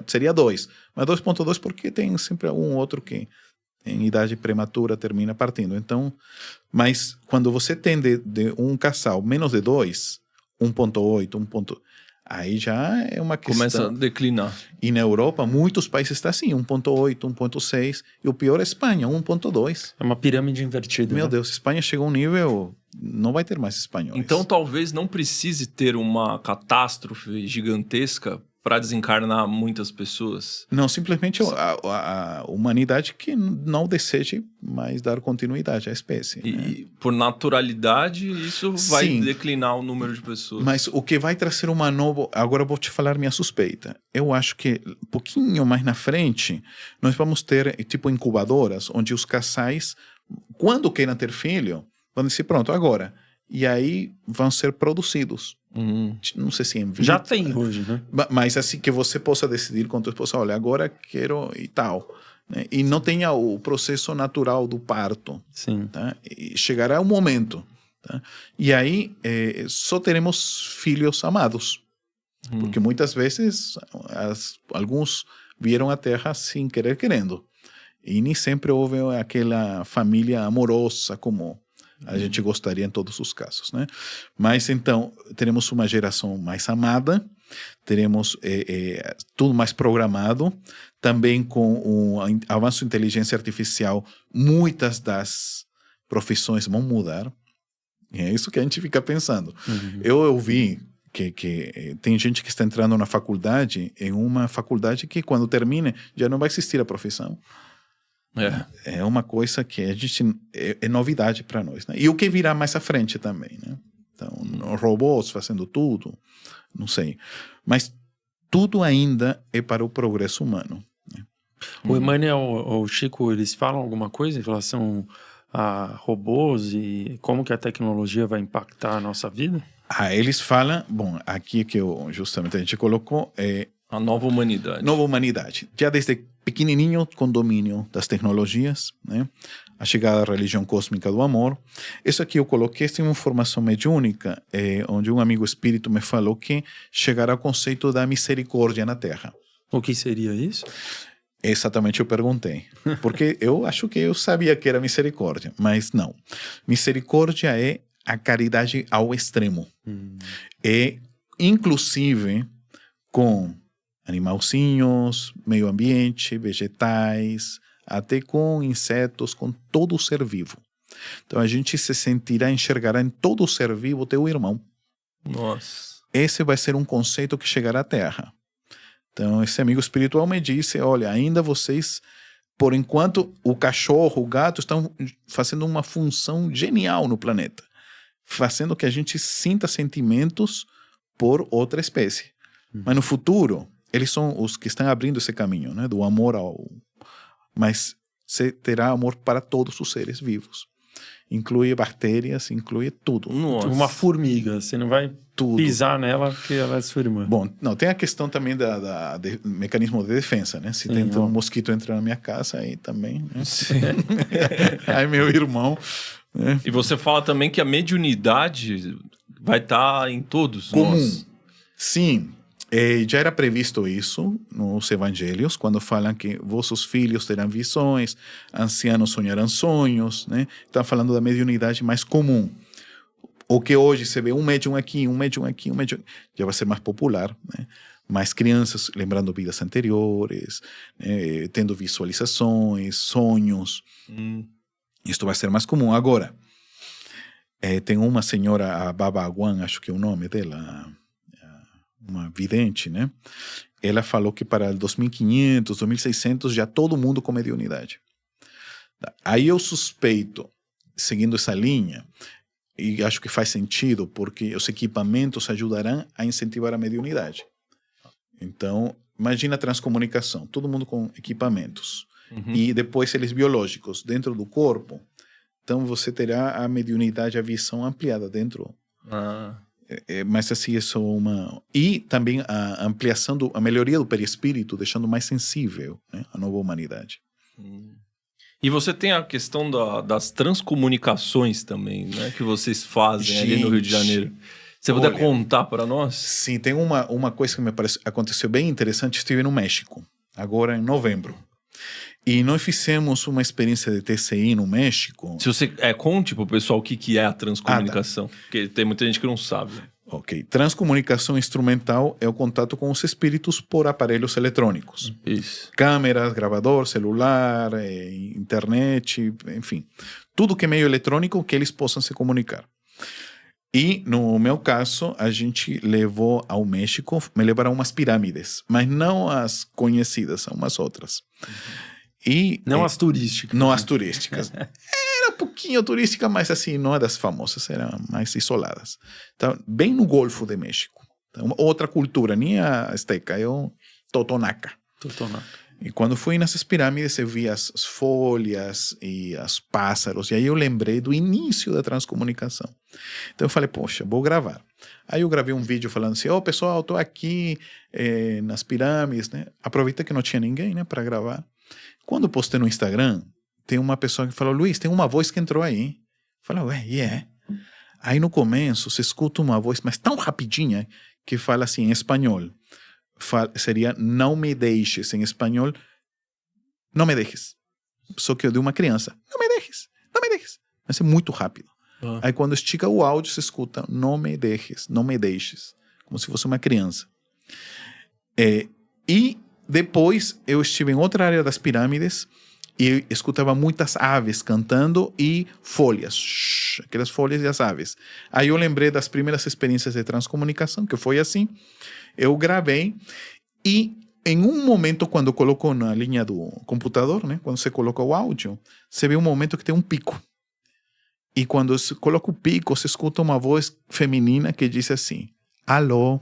seria 2, mas 2,2 porque tem sempre um outro que em idade prematura termina partindo. Então, mas quando você tem de um casal menos de 2, 1,8, aí já é uma questão. Começa a declinar. E na Europa, muitos países estão assim, 1,8, 1,6. E o pior é a Espanha, 1,2. É uma pirâmide invertida. Meu né? Deus, Espanha chegou a um nível... Não vai ter mais espanhóis. Então talvez não precise ter uma catástrofe gigantesca para desencarnar muitas pessoas. Não, simplesmente a humanidade que não deseje mais dar continuidade à espécie. E Né? por naturalidade, isso vai Sim. declinar o número de pessoas. Mas o que vai trazer uma nova... Agora eu vou te falar minha suspeita. Eu acho que um pouquinho mais na frente, nós vamos ter tipo incubadoras, onde os casais, quando queiram ter filho, vão dizer, pronto, agora. E aí vão ser produzidos. Não sei se em vida. Já tem hoje, né? Mas assim que você possa decidir com a tua esposa, olha, agora quero e tal. Né? E não tenha o processo natural do parto. Sim. Tá? E chegará um momento. Tá? E aí só teremos filhos amados. Porque muitas vezes alguns vieram à Terra sem querer querendo. E nem sempre houve aquela família amorosa como a gente gostaria em todos os casos, né? Mas então teremos uma geração mais amada, teremos tudo mais programado, também com o avanço da inteligência artificial, muitas das profissões vão mudar. E é isso que a gente fica pensando. Eu ouvi que tem gente que está entrando na faculdade, em uma faculdade que quando termine já não vai existir a profissão. É uma coisa que a gente é novidade para nós, né? E o que virá mais à frente também, né? Então, robôs fazendo tudo, não sei. Mas tudo ainda é para o progresso humano. Né? O Emmanuel ou o Chico, eles falam alguma coisa em relação a robôs e como que a tecnologia vai impactar a nossa vida? Eles falam, bom, aqui que justamente a gente colocou A nova humanidade. Nova humanidade. Já desde pequenininho, com domínio das tecnologias, né? A chegada da religião cósmica do amor. Isso aqui eu coloquei sem uma formação mediúnica, onde um amigo espírito me falou que chegará ao conceito da misericórdia na Terra. O que seria isso? Exatamente, eu perguntei. Porque eu acho que eu sabia que era misericórdia, mas não. Misericórdia é a caridade ao extremo. É, inclusive, com animalzinhos, meio ambiente, vegetais, até com insetos, com todo o ser vivo. Então a gente se sentirá, enxergará em todo o ser vivo teu irmão. Nossa. Esse vai ser um conceito que chegará à Terra. Então esse amigo espiritual me disse, olha, ainda vocês, por enquanto, o cachorro, o gato estão fazendo uma função genial no planeta, fazendo que a gente sinta sentimentos por outra espécie. Mas no futuro, eles são os que estão abrindo esse caminho, né, do amor ao... Mas você terá amor para todos os seres vivos. Inclui bactérias, inclui tudo. Nossa. Uma formiga, você não vai Tudo. pisar nela porque ela é sua irmã. Bom, não, tem a questão também do mecanismo de defesa, né? Se tenta um mosquito entrar na minha casa, aí também... Né? Aí meu irmão... Né? E você fala também que a mediunidade vai estar em todos comum. nós. Sim. Já era previsto isso nos evangelhos, quando falam que vossos filhos terão visões, ancianos sonharão sonhos, né? Estão falando da mediunidade mais comum. O que hoje você vê um médium aqui, um médium aqui, um médium... Já vai ser mais popular, né? Mais crianças lembrando vidas anteriores, né? Tendo visualizações, sonhos. Isto vai ser mais comum. Agora, tem uma senhora, a Baba Aguan, acho que é o nome dela... uma vidente, né? Ela falou que para 2500, 2600 já todo mundo com mediunidade. Aí eu suspeito, seguindo essa linha, e acho que faz sentido, porque os equipamentos ajudarão a incentivar a mediunidade. Então, imagina a transcomunicação, todo mundo com equipamentos. E depois eles biológicos dentro do corpo. Então, você terá a mediunidade, a visão ampliada dentro. Mas assim, é só uma... E também a ampliação, a melhoria do perispírito, deixando mais sensível, né, a nova humanidade. E você tem a questão das transcomunicações também, né? Que vocês fazem ali no Rio de Janeiro. Você puder contar para nós? Sim, tem uma coisa que me parece aconteceu bem interessante. Estive no México, agora em novembro. E nós fizemos uma experiência de TCI no México. Se você conte para o pessoal o que é a transcomunicação. Porque tem muita gente que não sabe. Ok. Transcomunicação instrumental é o contato com os espíritos por aparelhos eletrônicos. Isso. Câmeras, gravador, celular, internet, enfim. Tudo que é meio eletrônico que eles possam se comunicar. E, no meu caso, a gente levou ao México, me levaram umas pirâmides, mas não as conhecidas, são umas outras. E, não as turísticas. Não as turísticas. Era um pouquinho turística, mas assim, não é das famosas, eram mais isoladas. Então, bem no Golfo de México. Então, outra cultura, nem a azteca, é o totonaca. E quando fui nessas pirâmides, eu vi as folhas e os pássaros. E aí eu lembrei do início da transcomunicação. Então eu falei, poxa, vou gravar. Aí eu gravei um vídeo falando assim, pessoal, estou aqui nas pirâmides, né? Aproveita que não tinha ninguém, né, para gravar. Quando eu postei no Instagram, tem uma pessoa que falou, Luiz, tem uma voz que entrou aí. Eu falei, Aí no começo, você escuta uma voz, mas tão rapidinha, que fala assim em espanhol. Seria não me deixes, em espanhol, não me deixes. Só que eu de uma criança, não me deixes. Mas é muito rápido. Aí quando estica o áudio, você escuta não me deixes, como se fosse uma criança. E depois eu estive em outra área das pirâmides e eu escutava muitas aves cantando e folhas, aquelas folhas e as aves. Aí eu lembrei das primeiras experiências de transcomunicação, que foi assim. Eu gravei e em um momento, quando eu coloco na linha do computador, né, quando você coloca o áudio, você vê um momento que tem um pico. E quando você coloca o pico, você escuta uma voz feminina que diz assim, alô.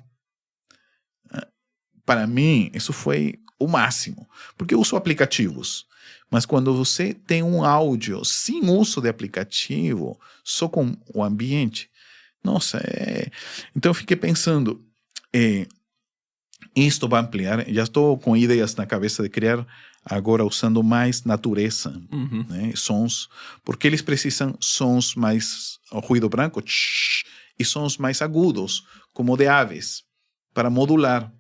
Para mim, isso foi o máximo, porque eu uso aplicativos. Mas quando você tem um áudio sem uso de aplicativo, só com o ambiente, nossa, Então eu fiquei pensando, isto vai ampliar, já estou com ideias na cabeça de criar agora usando mais natureza, né, sons, porque eles precisam sons mais ruído branco e sons mais agudos, como de aves, para modular,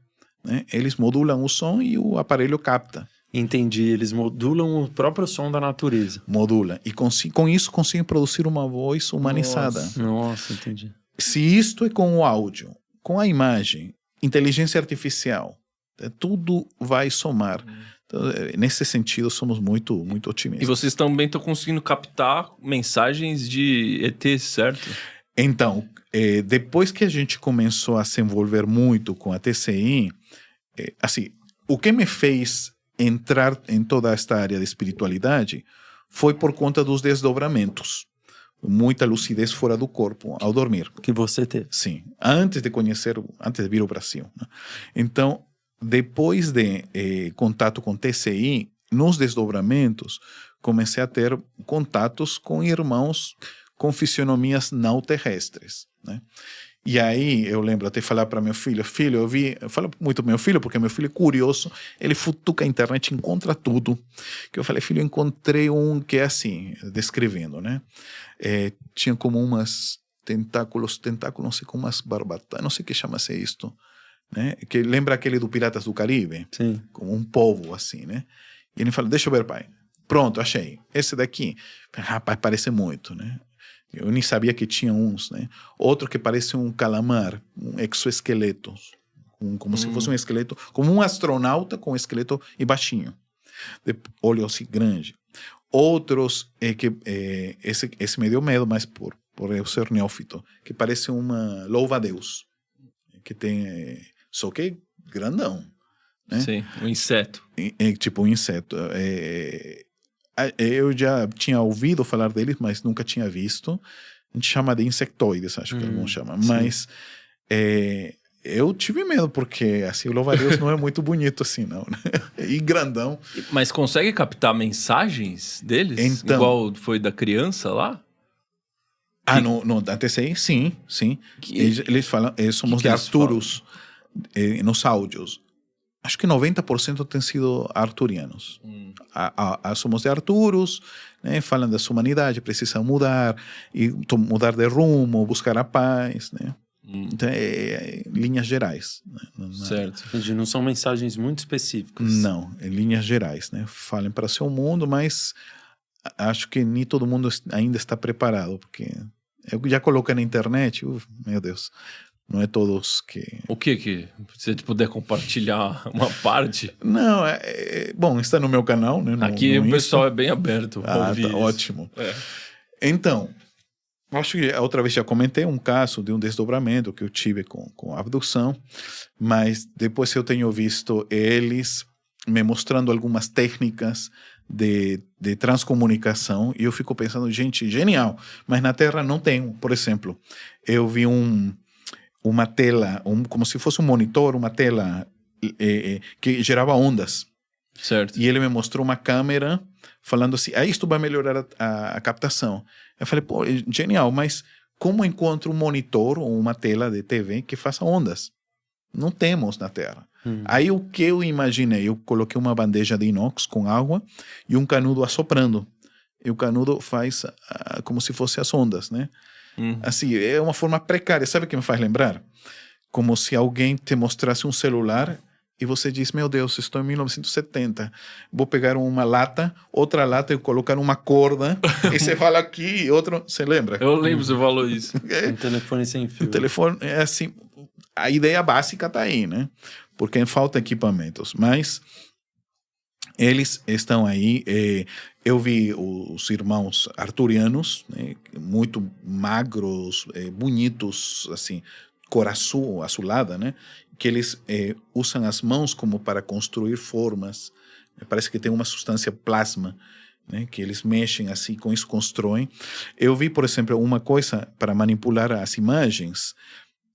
né? Eles modulam o som e o aparelho capta. Entendi, eles modulam o próprio som da natureza. Modula. E com isso conseguem produzir uma voz humanizada. Nossa, entendi. Se isto é com o áudio, com a imagem, inteligência artificial, tudo vai somar. Então, nesse sentido, somos muito, muito otimistas. E vocês também estão conseguindo captar mensagens de ET, certo? Então, depois que a gente começou a se envolver muito com a TCI, assim, o que me fez entrar em toda esta área de espiritualidade foi por conta dos desdobramentos. Muita lucidez fora do corpo ao dormir. Que você teve. Sim, antes de vir ao Brasil, né? Então, depois de contato com TCI, nos desdobramentos, comecei a ter contatos com irmãos com fisionomias não terrestres, né? E aí eu lembro até falar para meu filho, eu falo muito para meu filho, porque meu filho é curioso, ele futuca a internet, encontra tudo. Que eu falei, filho, eu encontrei um que é assim, descrevendo, né? Tinha como umas tentáculos, não sei, como umas barbatanas, não sei o que chama-se isto, né? Que lembra aquele do Piratas do Caribe? Sim. Como um povo assim, né? E ele fala, deixa eu ver, pai. Pronto, achei. Esse daqui, rapaz, parece muito, né? Eu nem sabia que tinha uns, né? Outro que parece um calamar, um exoesqueleto, como se fosse um esqueleto, como um astronauta com esqueleto e baixinho, de olho assim grande. Outros esse me deu medo, mas por eu ser neófito, que parece uma louva-a-Deus, que tem só que grandão, né? Sim, um inseto. Tipo um inseto. Eu já tinha ouvido falar deles, mas nunca tinha visto. A gente chama de insectoides, acho que alguns chamam. Mas Eu tive medo, porque assim, o louva-a-Deus não é muito bonito assim, não, né? E grandão. Mas consegue captar mensagens deles? Então. Igual foi da criança lá? No DTCI, sim, sim. Que- Eles falam, somos que de eles Arturus, nos áudios. Acho que 90% têm sido arturianos. Somos de Arturus, né? Falam da sua humanidade, precisam mudar, e mudar de rumo, buscar a paz, né? Então, linhas gerais. Né? Certo. Entendi, não são mensagens muito específicas. Não, em linhas gerais, né? Falem para seu mundo, mas acho que nem todo mundo ainda está preparado, porque eu já coloquei na internet, meu Deus, não é todos que... O que se você puder compartilhar uma parte? Não, bom, está no meu canal, né? Aqui no o pessoal Insta. é bem aberto a ouvir Tá isso. ótimo. É. Então, acho que a outra vez já comentei um caso de um desdobramento que eu tive com abdução, mas depois eu tenho visto eles me mostrando algumas técnicas de transcomunicação e eu fico pensando, gente, genial, mas na Terra não tem. Por exemplo, eu vi uma tela, como se fosse um monitor, uma tela que gerava ondas. Certo. E ele me mostrou uma câmera falando assim, isto vai melhorar a captação. Eu falei, pô, genial, mas como encontro um monitor ou uma tela de TV que faça ondas? Não temos na Terra. Aí o que eu imaginei? Eu coloquei uma bandeja de inox com água e um canudo assoprando. E o canudo faz como se fosse as ondas, né? Assim, é uma forma precária. Sabe o que me faz lembrar? Como se alguém te mostrasse um celular e você diz, meu Deus, estou em 1970. Vou pegar uma lata, outra lata e colocar uma corda e você fala aqui e outro... Você lembra? Eu lembro, você falou isso. Um telefone sem fio. O telefone é assim... A ideia básica está aí, né? Porque falta equipamentos. Mas eles estão aí. Eu vi os irmãos arturianos, né, muito magros, bonitos, assim, cor azul, azulada, né? Que eles usam as mãos como para construir formas. Parece que tem uma substância plasma, né, que eles mexem assim, com isso constroem. Eu vi, por exemplo, uma coisa para manipular as imagens.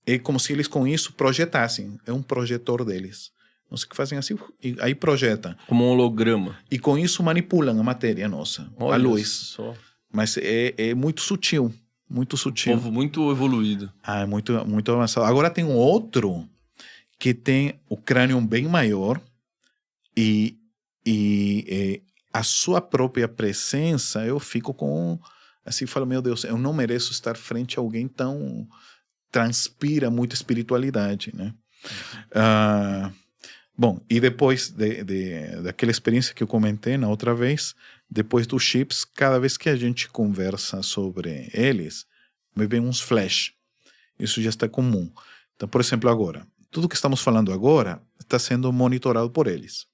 É como se eles com isso projetassem. É um projetor deles. Não sei o que fazem assim, e aí projeta. Como um holograma. E com isso manipulam a matéria nossa, Olha a luz. Só. Mas é muito sutil. Muito sutil. Povo muito evoluído. É muito, muito avançado. Agora tem um outro que tem o crânio bem maior e a sua própria presença, eu fico com... Assim, falo, meu Deus, eu não mereço estar frente a alguém tão... transpira muita espiritualidade, né? Bom, e depois daquela experiência que eu comentei na outra vez, depois dos chips, cada vez que a gente conversa sobre eles, me vem uns flash. Isso já está comum. Então, por exemplo, agora, tudo que estamos falando agora está sendo monitorado por eles.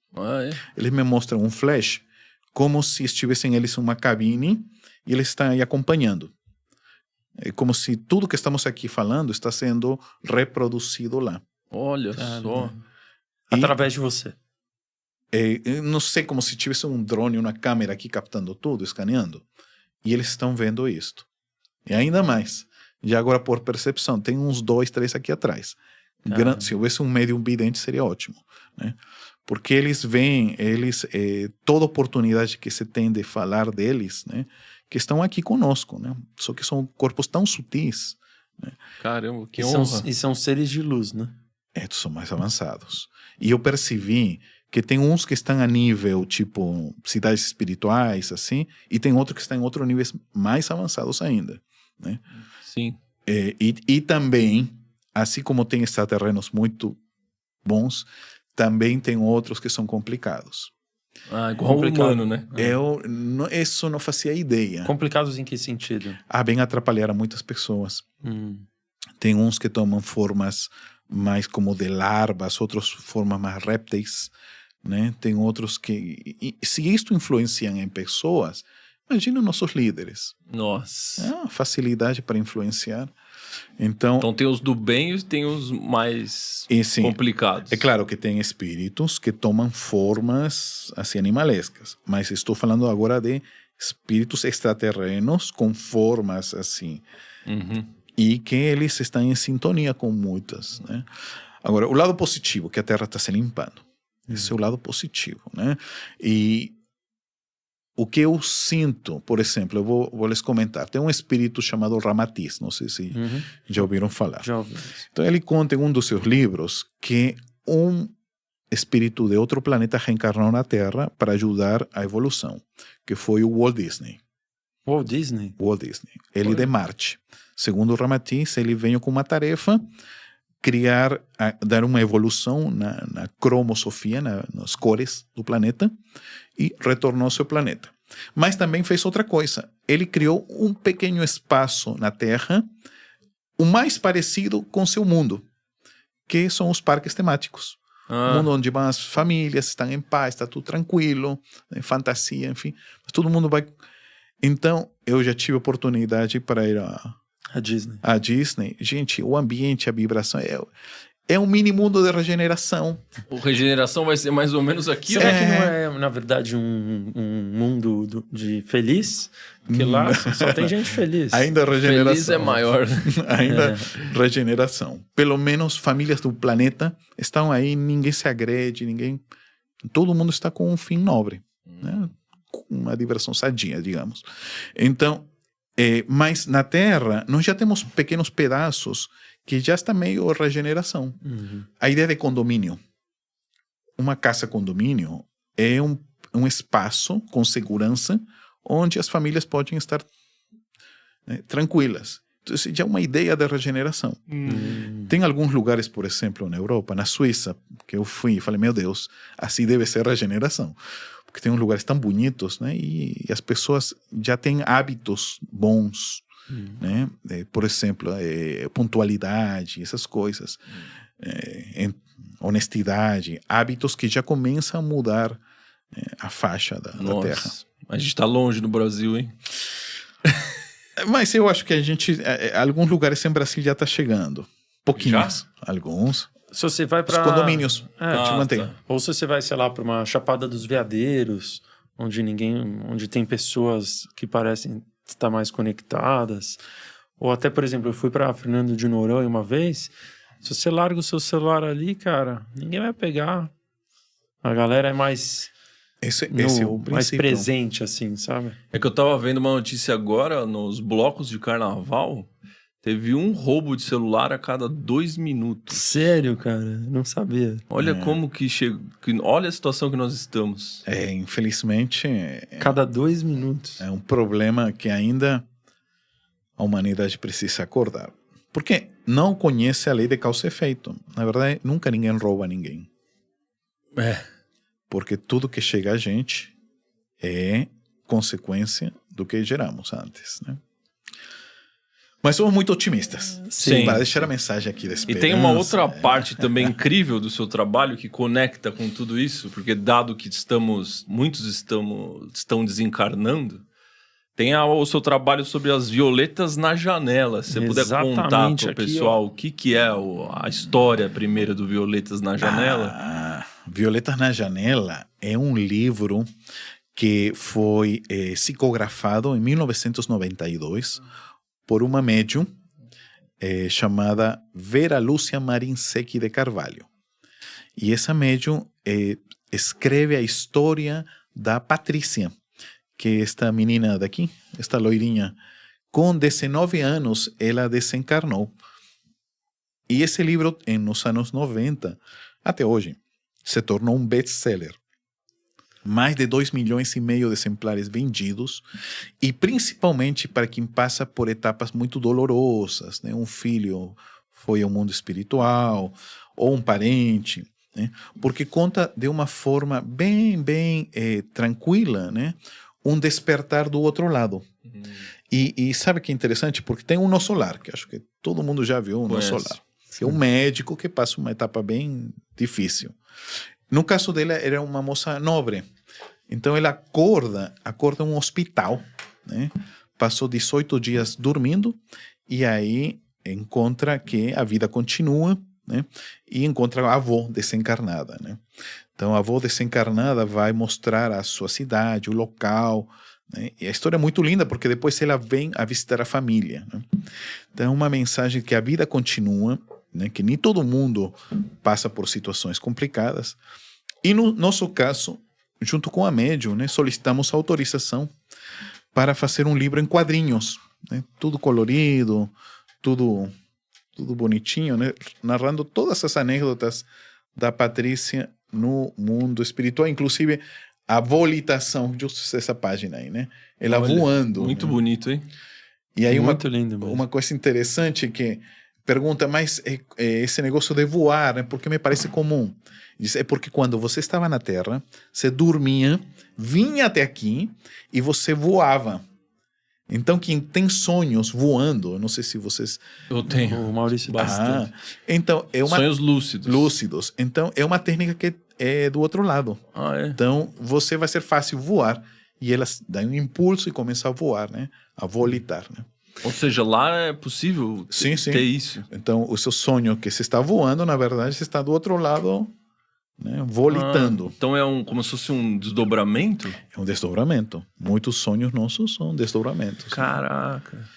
Eles me mostram um flash como se estivessem eles em uma cabine e eles estão aí acompanhando. É como se tudo que estamos aqui falando está sendo reproduzido lá. Olha só. Através de você. Eu não sei, como se tivesse um drone, uma câmera aqui captando tudo, escaneando. E eles estão vendo isto. E ainda mais. E agora, por percepção, tem uns 2, 3 aqui atrás. Se houvesse um médium vidente, seria ótimo, né? Porque eles veem, toda oportunidade que se tem de falar deles, né? Que estão aqui conosco, né? Só que são corpos tão sutis, né? Caramba, que honra. E são seres de luz, né? São mais avançados. E eu percebi que tem uns que estão a nível, tipo, cidades espirituais, assim, e tem outros que estão em outros níveis mais avançados ainda, né? Sim. E também, assim como tem extraterrenos muito bons, também tem outros que são complicados. Igual o humano, né? Isso não fazia ideia. Complicados em que sentido? Bem atrapalhar muitas pessoas. Tem uns que tomam formas mais como de larvas, outros formas mais répteis, né? Tem outros que... se isto influencia em pessoas, imagina nossos líderes. Nossa. É uma facilidade para influenciar. Então tem os do bem e tem os mais complicados. É claro que tem espíritos que tomam formas assim animalescas, mas estou falando agora de espíritos extraterrenos com formas assim. E que eles estão em sintonia com muitas, né? Agora, o lado positivo, que a Terra está se limpando. Esse é o lado positivo, né? E o que eu sinto, por exemplo, eu vou lhes comentar. Tem um espírito chamado Ramatiz, não sei se já ouviram falar. Já ouvi. Então ele conta em um dos seus livros que um espírito de outro planeta reencarnou na Terra para ajudar a evolução, que foi o Walt Disney. Walt Disney? Walt Disney. Ele de Marte. Segundo o Ramatiz, ele veio com uma tarefa dar uma evolução na cromosofia, nas cores do planeta, e retornou ao seu planeta. Mas também fez outra coisa. Ele criou um pequeno espaço na Terra, o mais parecido com seu mundo, que são os parques temáticos. Um mundo onde as famílias estão em paz, está tudo tranquilo, fantasia, enfim. Mas todo mundo vai... Então, eu já tive oportunidade para ir a Disney. Gente, o ambiente, a vibração é um mini mundo de regeneração. O regeneração vai ser mais ou menos aqui. Será que não é, na verdade, um mundo de feliz? Porque lá só tem gente feliz. Ainda regeneração. Feliz é maior. Ainda regeneração. Pelo menos famílias do planeta estão aí, ninguém se agrede, todo mundo está com um fim nobre, né? Uma diversão sadia, digamos. Então, mas na Terra, nós já temos pequenos pedaços que já está meio regeneração. A ideia de condomínio. Uma casa-condomínio é um espaço com segurança onde as famílias podem estar, né, tranquilas. Então, já é uma ideia de regeneração. Tem alguns lugares, por exemplo, na Europa, na Suíça, que eu fui e falei, meu Deus, assim deve ser a regeneração. Porque tem uns lugares tão bonitos, né? E as pessoas já têm hábitos bons, né? Por exemplo, pontualidade, essas coisas, honestidade, hábitos que já começam a mudar a faixa da Terra. A gente está longe no Brasil, hein? Mas eu acho que alguns lugares em Brasil já está chegando. Pouquinhos. Alguns. Se você vai para os condomínios, te mantém. Tá. Ou se você vai, sei lá, para uma Chapada dos Veadeiros, onde tem pessoas que parecem estar mais conectadas. Ou até, por exemplo, eu fui para Fernando de Noronha uma vez. Se você larga o seu celular ali, cara, ninguém vai pegar. A galera é mais esse é o princípio. Mais presente, assim, sabe? É que eu tava vendo uma notícia agora, nos blocos de carnaval, teve um roubo de celular a cada 2 minutos. Sério, cara? Não sabia. Olha como que chega... Olha a situação que nós estamos. Infelizmente... Cada 2 minutos. É um problema que ainda a humanidade precisa acordar. Porque não conhece a lei de causa e efeito. Na verdade, nunca ninguém rouba ninguém. Porque tudo que chega a gente é consequência do que geramos antes, né? Mas somos muito otimistas. Sim. Para deixar a mensagem aqui da esperança. E tem uma outra parte também incrível do seu trabalho que conecta com tudo isso, porque dado que muitos estão desencarnando, tem o seu trabalho sobre as violetas na janela. Se você puder contar para o pessoal o que é a história primeira do Violetas na Janela. Violetas na Janela é um livro que foi psicografado em 1992 por uma médium chamada Vera Lúcia Marinsecchi de Carvalho. E essa médium escreve a história da Patrícia, que é esta menina daqui, esta loirinha, com 19 anos ela desencarnou. E esse livro, nos anos 90, até hoje, se tornou um best-seller. Mais de 2,5 milhões de exemplares vendidos, e principalmente para quem passa por etapas muito dolorosas, né? Um filho foi ao mundo espiritual, ou um parente, né? Porque conta de uma forma bem tranquila, né? Um despertar do outro lado. E sabe que é interessante? Porque tem um No Solar, que acho que todo mundo já viu, No Solar. Que é um médico que passa uma etapa bem difícil. No caso dela, era uma moça nobre. Então, ela acorda em um hospital, né? Passou 18 dias dormindo e aí encontra que a vida continua, né? E encontra a avó desencarnada, né? Então, a avó desencarnada vai mostrar a sua cidade, o local, né? E a história é muito linda porque depois ela vem a visitar a família, né? Então, é uma mensagem que a vida continua, né? Que nem todo mundo passa por situações complicadas. E no nosso caso, junto com a médium, né, solicitamos autorização para fazer um livro em quadrinhos, né? Tudo colorido, tudo bonitinho, né? Narrando todas as anedotas da Patrícia no mundo espiritual, inclusive a volitação, justo essa página aí, né? Ela Olha, voando. Muito né? bonito, hein? E aí Muito lindo mesmo. uma coisa interessante que pergunta, mas esse negócio de voar, né? Porque me parece comum. Diz, é porque quando você estava na Terra, você dormia, vinha até aqui e você voava. Então, quem tem sonhos voando, eu não sei se vocês... Eu tenho. O Maurício bastante. Então, é uma... Sonhos lúcidos. Lúcidos. Então, é uma técnica que é do outro lado. Ah, é? Então, você vai ser fácil voar. E elas dão um impulso e começam a voar, né? A volitar, né? Ou seja, lá é possível Sim, sim. ter isso. Então, o seu sonho que você está voando, na verdade, você está do outro lado, né? Volitando. Então é como se fosse um desdobramento? É um desdobramento. Muitos sonhos nossos são desdobramentos. Caraca.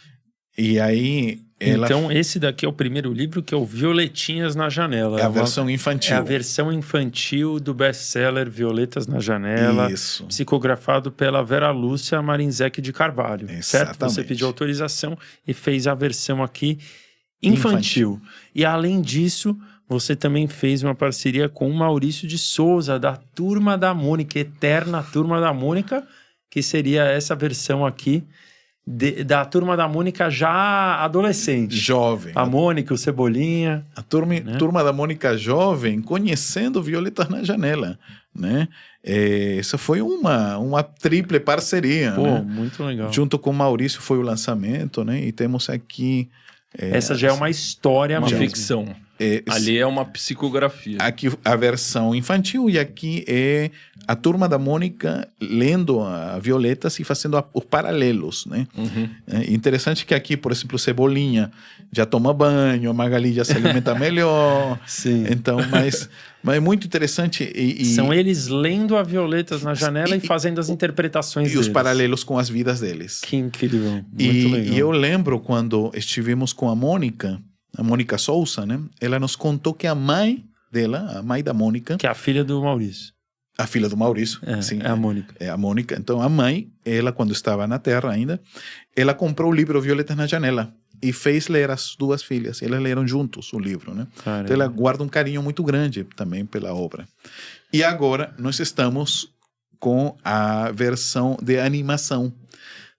E aí... Ela Então, esse daqui é o primeiro livro, que é o Violetinhas na Janela. é a versão infantil. É a versão infantil do best-seller Violetas na Janela, Isso. psicografado pela Vera Lúcia Marinzec de Carvalho. Certo? Exatamente. Você pediu autorização e fez a versão aqui infantil. E além disso, você também fez uma parceria com o Maurício de Souza, da Turma da Mônica, eterna Turma da Mônica, que seria essa versão aqui da Turma da Mônica já adolescente. Jovem. A Mônica, o Cebolinha. A turma da Mônica jovem conhecendo Violetas na Janela, né? Essa foi uma triple parceria, Pô, né? muito legal. Junto com o Maurício foi o lançamento, né? E temos aqui... Essa já é uma história Uma mesmo. ficção. Ali é uma psicografia. Aqui a versão infantil e aqui é a Turma da Mônica lendo a Violetas e fazendo os paralelos, né? Uhum. É interessante que aqui, por exemplo, Cebolinha já toma banho, a Magali já se alimenta melhor. Sim. Então, mas é muito interessante. São eles lendo a Violetas na Janela e fazendo as interpretações e os deles. paralelos com as vidas deles. Que incrível. Muito legal. E eu lembro quando estivemos com a Mônica Souza, né? Ela nos contou que a mãe dela, a mãe da Mônica, Que é a filha do Maurício. a filha do Maurício, sim, É a Mônica. é a Mônica. Então, a mãe, ela, quando estava na Terra ainda, ela comprou o livro Violetas na Janela e fez ler as duas filhas. Elas leram juntos o livro, né? Caramba. Então, ela guarda um carinho muito grande também pela obra. E agora, nós estamos com a versão de animação.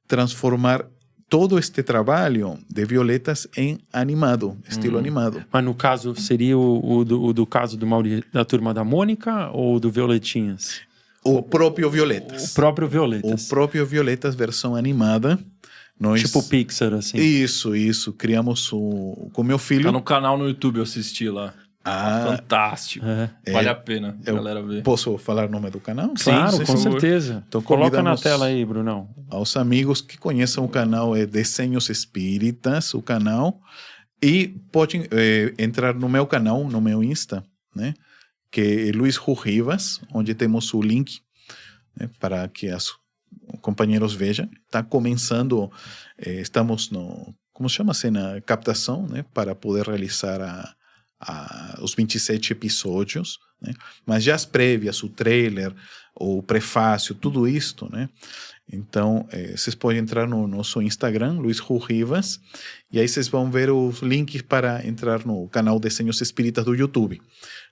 Transformar todo este trabalho de Violetas em animado, estilo animado. Mas no caso, seria o do caso do Maurício, da Turma da Mônica ou do Violetinhas? O próprio Violetas. O próprio Violetas. O próprio Violetas, versão animada. Nós... Tipo Pixar, assim. Isso. Criamos com meu filho. Tá no canal no YouTube, eu assisti lá. Fantástico. Vale a pena a galera ver. Posso falar o nome do canal? Claro, Sim, com certeza. Então, Coloca na convidamos tela aí, Brunão. aos amigos que conheçam o canal, é Desenhos Espíritas, o canal. E podem entrar no meu canal, no meu Insta, né? Que é Luiz Rivas, onde temos o link, né, para que os companheiros vejam. Está começando, estamos no, como chama-se, na captação, né, para poder realizar os 27 episódios, né? Mas já as prévias, o trailer, o prefácio, tudo isto, né? Então, vocês podem entrar no nosso Instagram, Luiz Rivas, e aí vocês vão ver os links para entrar no canal Desenhos Espíritas do YouTube,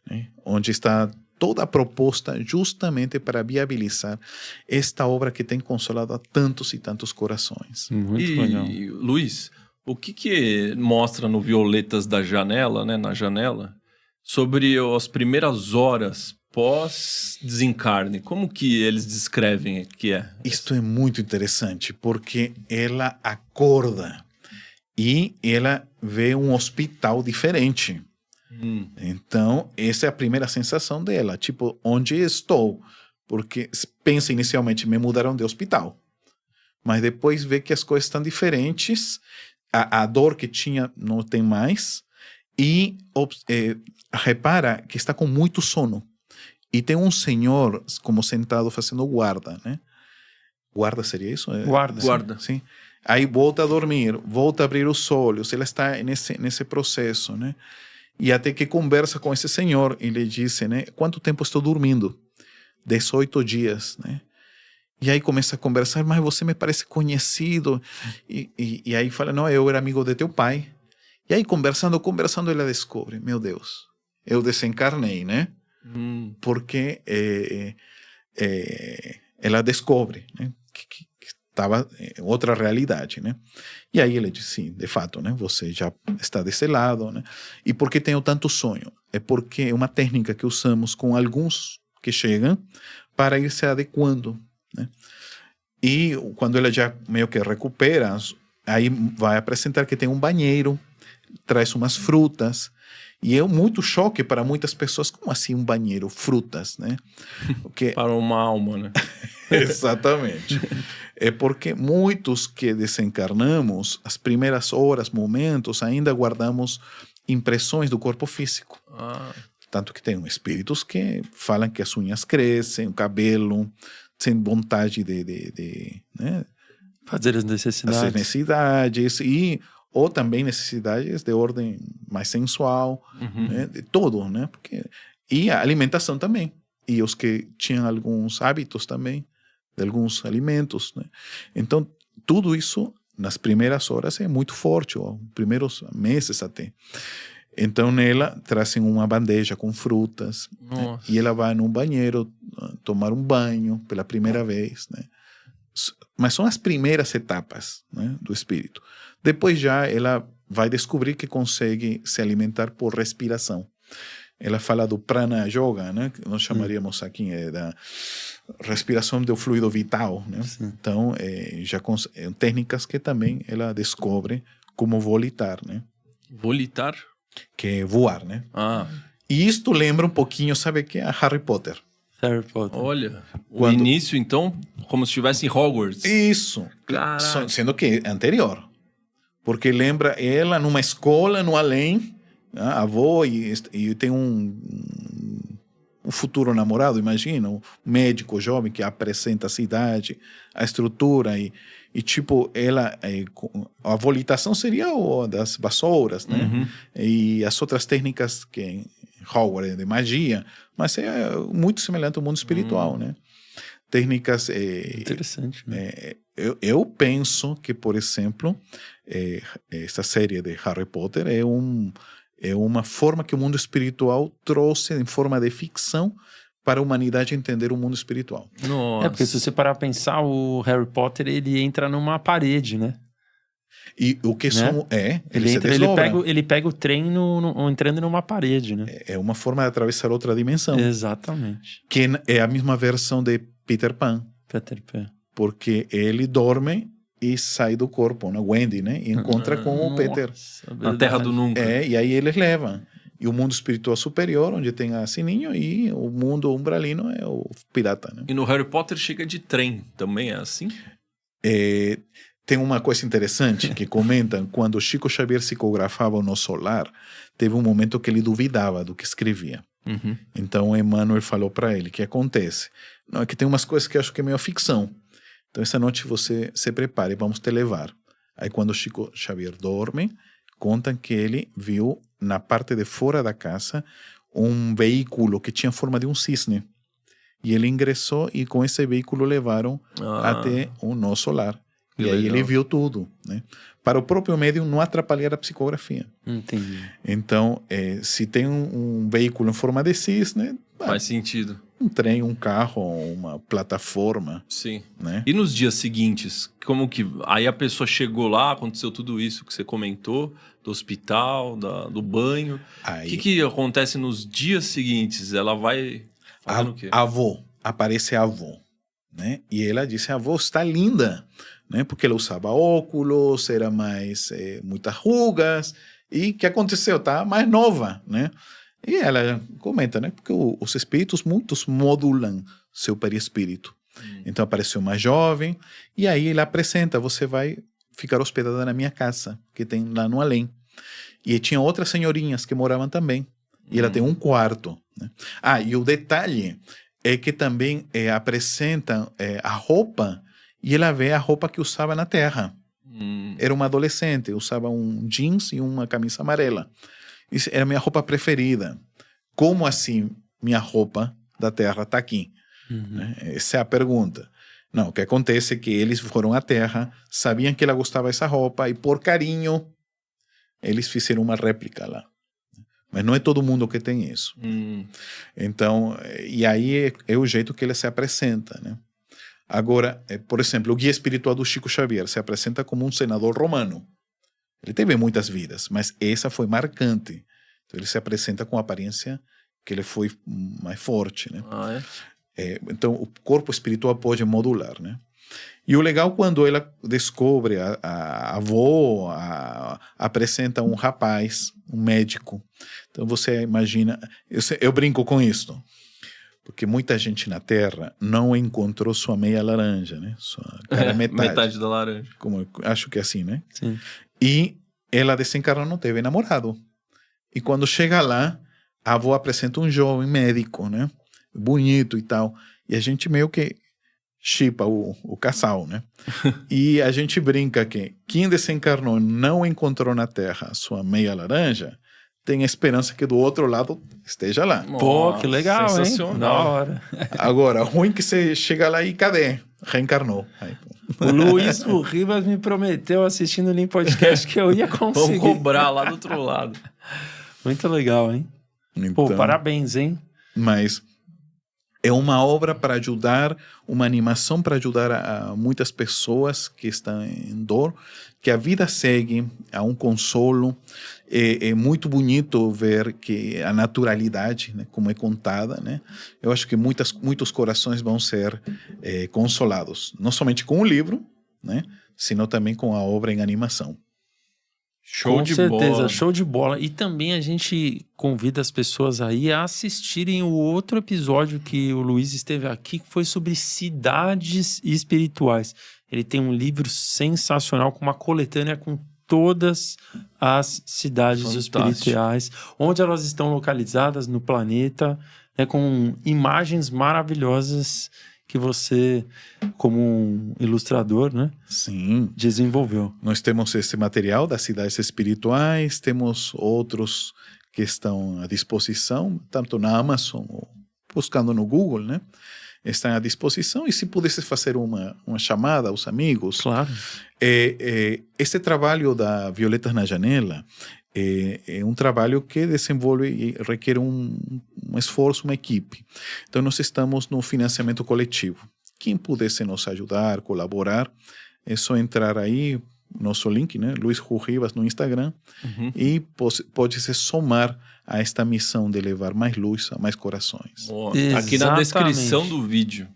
né? Onde está toda a proposta justamente para viabilizar esta obra que tem consolado a tantos e tantos corações. Muito legal. Luiz, o que mostra no Violetas da Janela, né, na janela, sobre as primeiras horas pós-desencarne? Como que eles descrevem que é? Isto é muito interessante, porque ela acorda e ela vê um hospital diferente. Então, essa é a primeira sensação dela. Tipo, onde estou? Porque pensa inicialmente, me mudaram de hospital. Mas depois vê que as coisas estão diferentes, a dor que tinha não tem mais, e repara que está com muito sono. E tem um senhor como sentado fazendo guarda, né? Guarda seria isso? Guarda. Sim. Aí volta a dormir, volta a abrir os olhos, ela está nesse processo, né? E até que conversa com esse senhor, ele disse, né, quanto tempo estou dormindo? 18 dias, né? E aí começa a conversar, mas você me parece conhecido. E aí fala, não, eu era amigo de teu pai. E aí conversando, ela descobre, meu Deus, eu desencarnei, né? Porque ela descobre, né, que estava em outra realidade, né? E aí ele diz, sim, de fato, né? Você já está desse lado, né? E por que tenho tanto sonho? É porque é uma técnica que usamos com alguns que chegam para ir se adequando, né? E quando ela já meio que recupera, aí vai apresentar que tem um banheiro, traz umas frutas, e é muito choque para muitas pessoas, como assim um banheiro, frutas, né? Porque... Para uma alma, né? Exatamente. É porque muitos que desencarnamos, as primeiras horas, momentos, ainda guardamos impressões do corpo físico. Tanto que tem espíritos que falam que as unhas crescem, o cabelo, sem vontade de né? Fazer as necessidades. As necessidades ou também necessidades de ordem mais sensual, né? De todo, né? E a alimentação também. E os que tinham alguns hábitos também, de alguns alimentos, né? Então, tudo isso, nas primeiras horas, é muito forte, ou primeiros meses até. Então, nela, trazem uma bandeja com frutas, né? E ela vai num banheiro tomar um banho pela primeira vez, né? Mas são as primeiras etapas, né, do espírito. Depois já ela vai descobrir que consegue se alimentar por respiração. Ela fala do prana yoga, né, que nós chamaríamos aqui da respiração do fluido vital, né? Então já técnicas que também ela descobre como volitar, né? Volitar? Que é voar, né? E isto lembra um pouquinho, sabe o que? A Harry Potter. Harry Potter. Olha, o início, então, como se estivesse em Hogwarts. Isso. Caraca. Sendo que é anterior. Porque lembra ela numa escola no além, a avó, e tem um futuro namorado, imagina, um médico jovem que apresenta a cidade, a estrutura, e tipo, ela, a volitação seria das vassouras, né? E as outras técnicas que Howard de magia, mas é muito semelhante ao mundo espiritual, né? Técnicas... Interessante, né? Eu penso que, por exemplo, essa série de Harry Potter é uma forma que o mundo espiritual trouxe em forma de ficção para a humanidade entender o mundo espiritual. Nossa. Porque se você parar a pensar, o Harry Potter, ele entra numa parede, né? E o que são... Ele pega o trem entrando numa parede, né? É uma forma de atravessar outra dimensão. Exatamente. Que é a mesma versão de Peter Pan. Peter Pan. Porque ele dorme e sai do corpo, né? Wendy, né? E encontra com o Peter. Na Terra do Nunca. E aí eles levam. E o mundo espiritual superior, onde tem a Sininho, e o mundo umbralino é o pirata, né? E no Harry Potter chega de trem, também é assim? Tem uma coisa interessante que comentam, quando Chico Xavier psicografava o Nosso Lar, teve um momento que ele duvidava do que escrevia. Então Emmanuel falou para ele, o que acontece? Não, é que tem umas coisas que eu acho que é meio ficção. Então essa noite você se prepare, vamos te levar. Aí quando Chico Xavier dorme, contam que ele viu na parte de fora da casa um veículo que tinha forma de um cisne. E ele ingressou e com esse veículo levaram até o Nosso Lar. E aí ele viu tudo, né? Para o próprio médium não atrapalhar a psicografia. Entendi. Então, se tem um veículo em forma de cisne... Faz sentido. Um trem, um carro, uma plataforma. Sim. Né? E nos dias seguintes, como que... Aí a pessoa chegou lá, aconteceu tudo isso que você comentou, do hospital, do banho. O que acontece nos dias seguintes? Ela vai fazendo o quê? A avó, aparece a avó, né? E ela disse, a avó está linda, né? Porque ela usava óculos, era mais, muitas rugas, e o que aconteceu? Tá mais nova, né? E ela comenta, né? Porque os espíritos muitos modulam seu perispírito. Então apareceu mais jovem, e aí ele apresenta, você vai ficar hospedada na minha casa, que tem lá no além. E tinha outras senhorinhas que moravam também. E ela tem um quarto, né? E o detalhe é que também apresenta a roupa, e ela vê a roupa que usava na Terra. Era uma adolescente, usava um jeans e uma camisa amarela. Isso é a minha roupa preferida. Como assim minha roupa da Terra está aqui? Né? Essa é a pergunta. Não, o que acontece é que eles foram à Terra, sabiam que ela gostava dessa roupa e por carinho eles fizeram uma réplica lá. Mas não é todo mundo que tem isso. Então, e aí é o jeito que ele se apresenta, né? Agora, por exemplo, o guia espiritual do Chico Xavier se apresenta como um senador romano. Ele teve muitas vidas, mas essa foi marcante. Então, ele se apresenta com a aparência que ele foi mais forte, né? Então, o corpo espiritual pode modular, né? E o legal quando ela descobre, a avó apresenta um rapaz, um médico. Então, você imagina... Eu brinco com isso. Porque muita gente na Terra não encontrou sua meia laranja, né? Sua cara metade da laranja. Acho que é assim, né? Sim. E ela desencarnou, não teve namorado. E quando chega lá, a avó apresenta um jovem médico, né? Bonito e tal. E a gente meio que chipa o casal, né? E a gente brinca que quem desencarnou não encontrou na Terra sua meia laranja, tem a esperança que do outro lado esteja lá. Pô, que legal, sensacional. hein? Da hora. Agora, ruim que você chega lá e cadê? Reencarnou. Aí, o Luiz Rivas me prometeu assistindo o Lean Podcast que eu ia conseguir. Vamos cobrar lá do outro lado. Muito legal, hein? Então, pô, parabéns, hein? Mas é uma obra para ajudar, uma animação para ajudar a muitas pessoas que estão em dor, que a vida segue, há um consolo. É muito bonito ver que a naturalidade, né, como é contada, né? Eu acho que muitos corações vão ser consolados, não somente com o livro, né, sino também com a obra em animação. Show de certeza, bola. Show de bola. E também a gente convida as pessoas aí a assistirem o outro episódio que o Luiz esteve aqui, que foi sobre cidades espirituais. Ele tem um livro sensacional com uma coletânea com todas as cidades espirituais, onde elas estão localizadas no planeta, né, com imagens maravilhosas que você, como um ilustrador, né? Sim. Desenvolveu. Nós temos esse material das cidades espirituais, temos outros que estão à disposição, tanto na Amazon ou buscando no Google, né? Estão à disposição, e se pudesse fazer uma chamada aos amigos. Claro. Esse trabalho da Violetas na Janela é um trabalho que desenvolve e requer um esforço, uma equipe. Então, nós estamos no financiamento coletivo. Quem pudesse nos ajudar, colaborar, é só entrar aí, nosso link, né? Luiz Rivas no Instagram, e pode se somar a esta missão de levar mais luz a mais corações. Aqui na descrição do vídeo.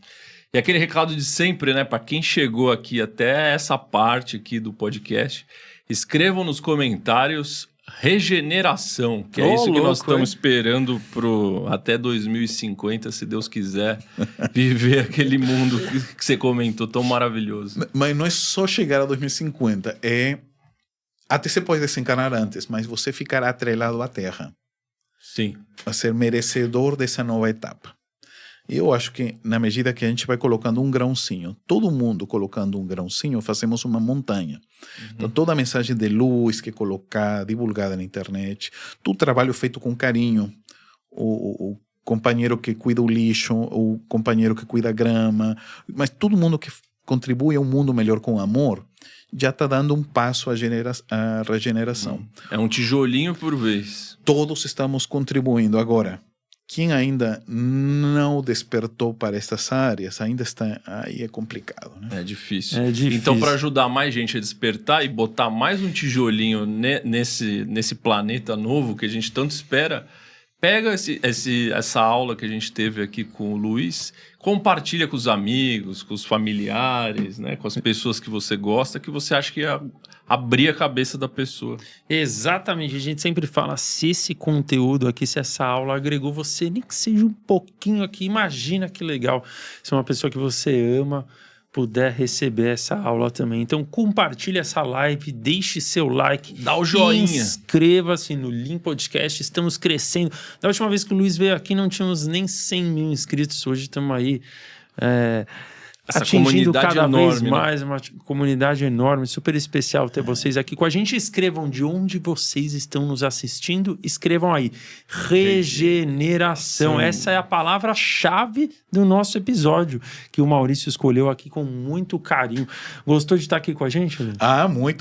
E aquele recado de sempre, né? Para quem chegou aqui até essa parte aqui do podcast, escrevam nos comentários regeneração, que é isso que nós estamos esperando até 2050, se Deus quiser, viver aquele mundo que você comentou, tão maravilhoso. Mas não é só chegar a 2050, até você pode desencarnar antes, mas você ficará atrelado à Terra. Sim. A ser merecedor dessa nova etapa. Eu acho que na medida que a gente vai colocando um grãozinho, todo mundo colocando um grãozinho, fazemos uma montanha. Então toda a mensagem de luz que colocar, divulgada na internet, todo trabalho feito com carinho, o companheiro que cuida o lixo, o companheiro que cuida a grama, mas todo mundo que contribui a um mundo melhor com amor, já está dando um passo à regeneração. É um tijolinho por vez. Todos estamos contribuindo. Agora, quem ainda não despertou para estas áreas, ainda está aí, é complicado, né? É difícil. difícil. Então, para ajudar mais gente a despertar e botar mais um tijolinho nesse planeta novo que a gente tanto espera, pega essa aula que a gente teve aqui com o Luiz, compartilha com os amigos, com os familiares, né, com as pessoas que você gosta, que você acha que ia abrir a cabeça da pessoa. Exatamente. A gente sempre fala, se esse conteúdo aqui, se essa aula agregou você, nem que seja um pouquinho aqui, imagina que legal. Se uma pessoa que você ama puder receber essa aula também. Então, compartilhe essa live, deixe seu like. Dá o joinha. Inscreva-se no Lean Podcast, estamos crescendo. Da última vez que o Luiz veio aqui, não tínhamos nem 100 mil inscritos. Hoje estamos aí Essa atingindo comunidade cada vez enorme, né? mais, uma comunidade enorme, super especial ter vocês aqui com a gente. Escrevam de onde vocês estão nos assistindo, escrevam aí, regeneração, essa é a palavra-chave do nosso episódio, que o Maurício escolheu aqui com muito carinho. Gostou de estar aqui com a gente, Luiz?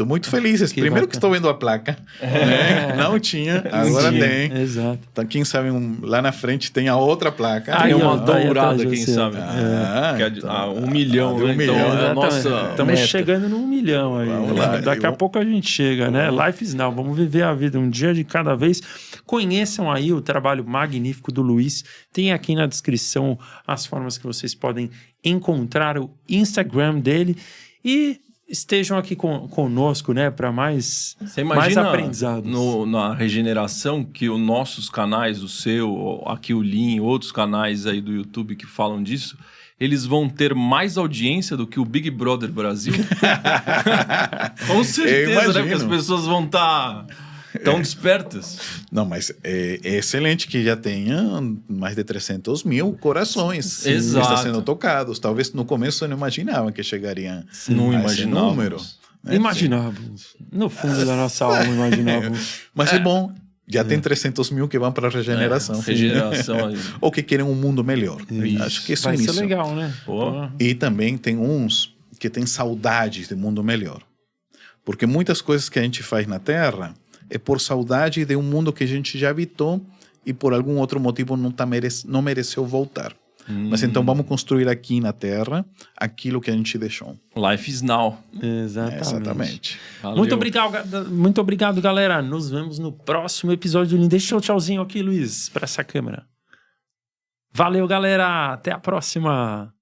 Muito felizes. Que Primeiro bacana. que estou vendo a placa, né? Não tinha, agora Sim, tem. exato. Então, quem sabe lá na frente tem a outra placa. Aí, Tem uma ó, tá aí dourada, atrás de quem você. sabe? Ah, Que é então, 1 milhão, de 1 né? milhão. Então, é a Exatamente. nossa Estamos meta. chegando no 1 milhão aí. Vamos lá, Daqui a pouco a gente chega, né? Life is now. Vamos viver a vida um dia de cada vez. Conheçam aí o trabalho magnífico do Luiz. Tem aqui na descrição as formas que vocês podem encontrar o Instagram dele e estejam aqui conosco, né? Para mais Você imagina aprendizados. na regeneração que os nossos canais, o seu, aqui o Lean, outros canais aí do YouTube que falam disso, eles vão ter mais audiência do que o Big Brother Brasil? Com certeza, né? Porque as pessoas vão estar tão despertas. Não, mas é excelente que já tenha mais de 300 mil corações Exato. que estão sendo tocados. Talvez no começo eu não imaginava que chegariam Não a esse imaginávamos. número. Né? Imaginávamos. No fundo da nossa alma, imaginávamos. Mas é bom, já tem 300 mil que vão para a regeneração. Regeneração aí. Ou que querem um mundo melhor. Isso. Acho que isso Vai é ser isso. legal, né? Pô. E também tem uns que têm saudades de um mundo melhor. Porque muitas coisas que a gente faz na Terra é por saudade de um mundo que a gente já habitou e por algum outro motivo não mereceu voltar. Mas então vamos construir aqui na Terra aquilo que a gente deixou. Life is now. Exatamente. Valeu. Muito obrigado, galera. Nos vemos no próximo episódio do Lean. Deixa o tchauzinho aqui, Luiz, para essa câmera. Valeu, galera. Até a próxima.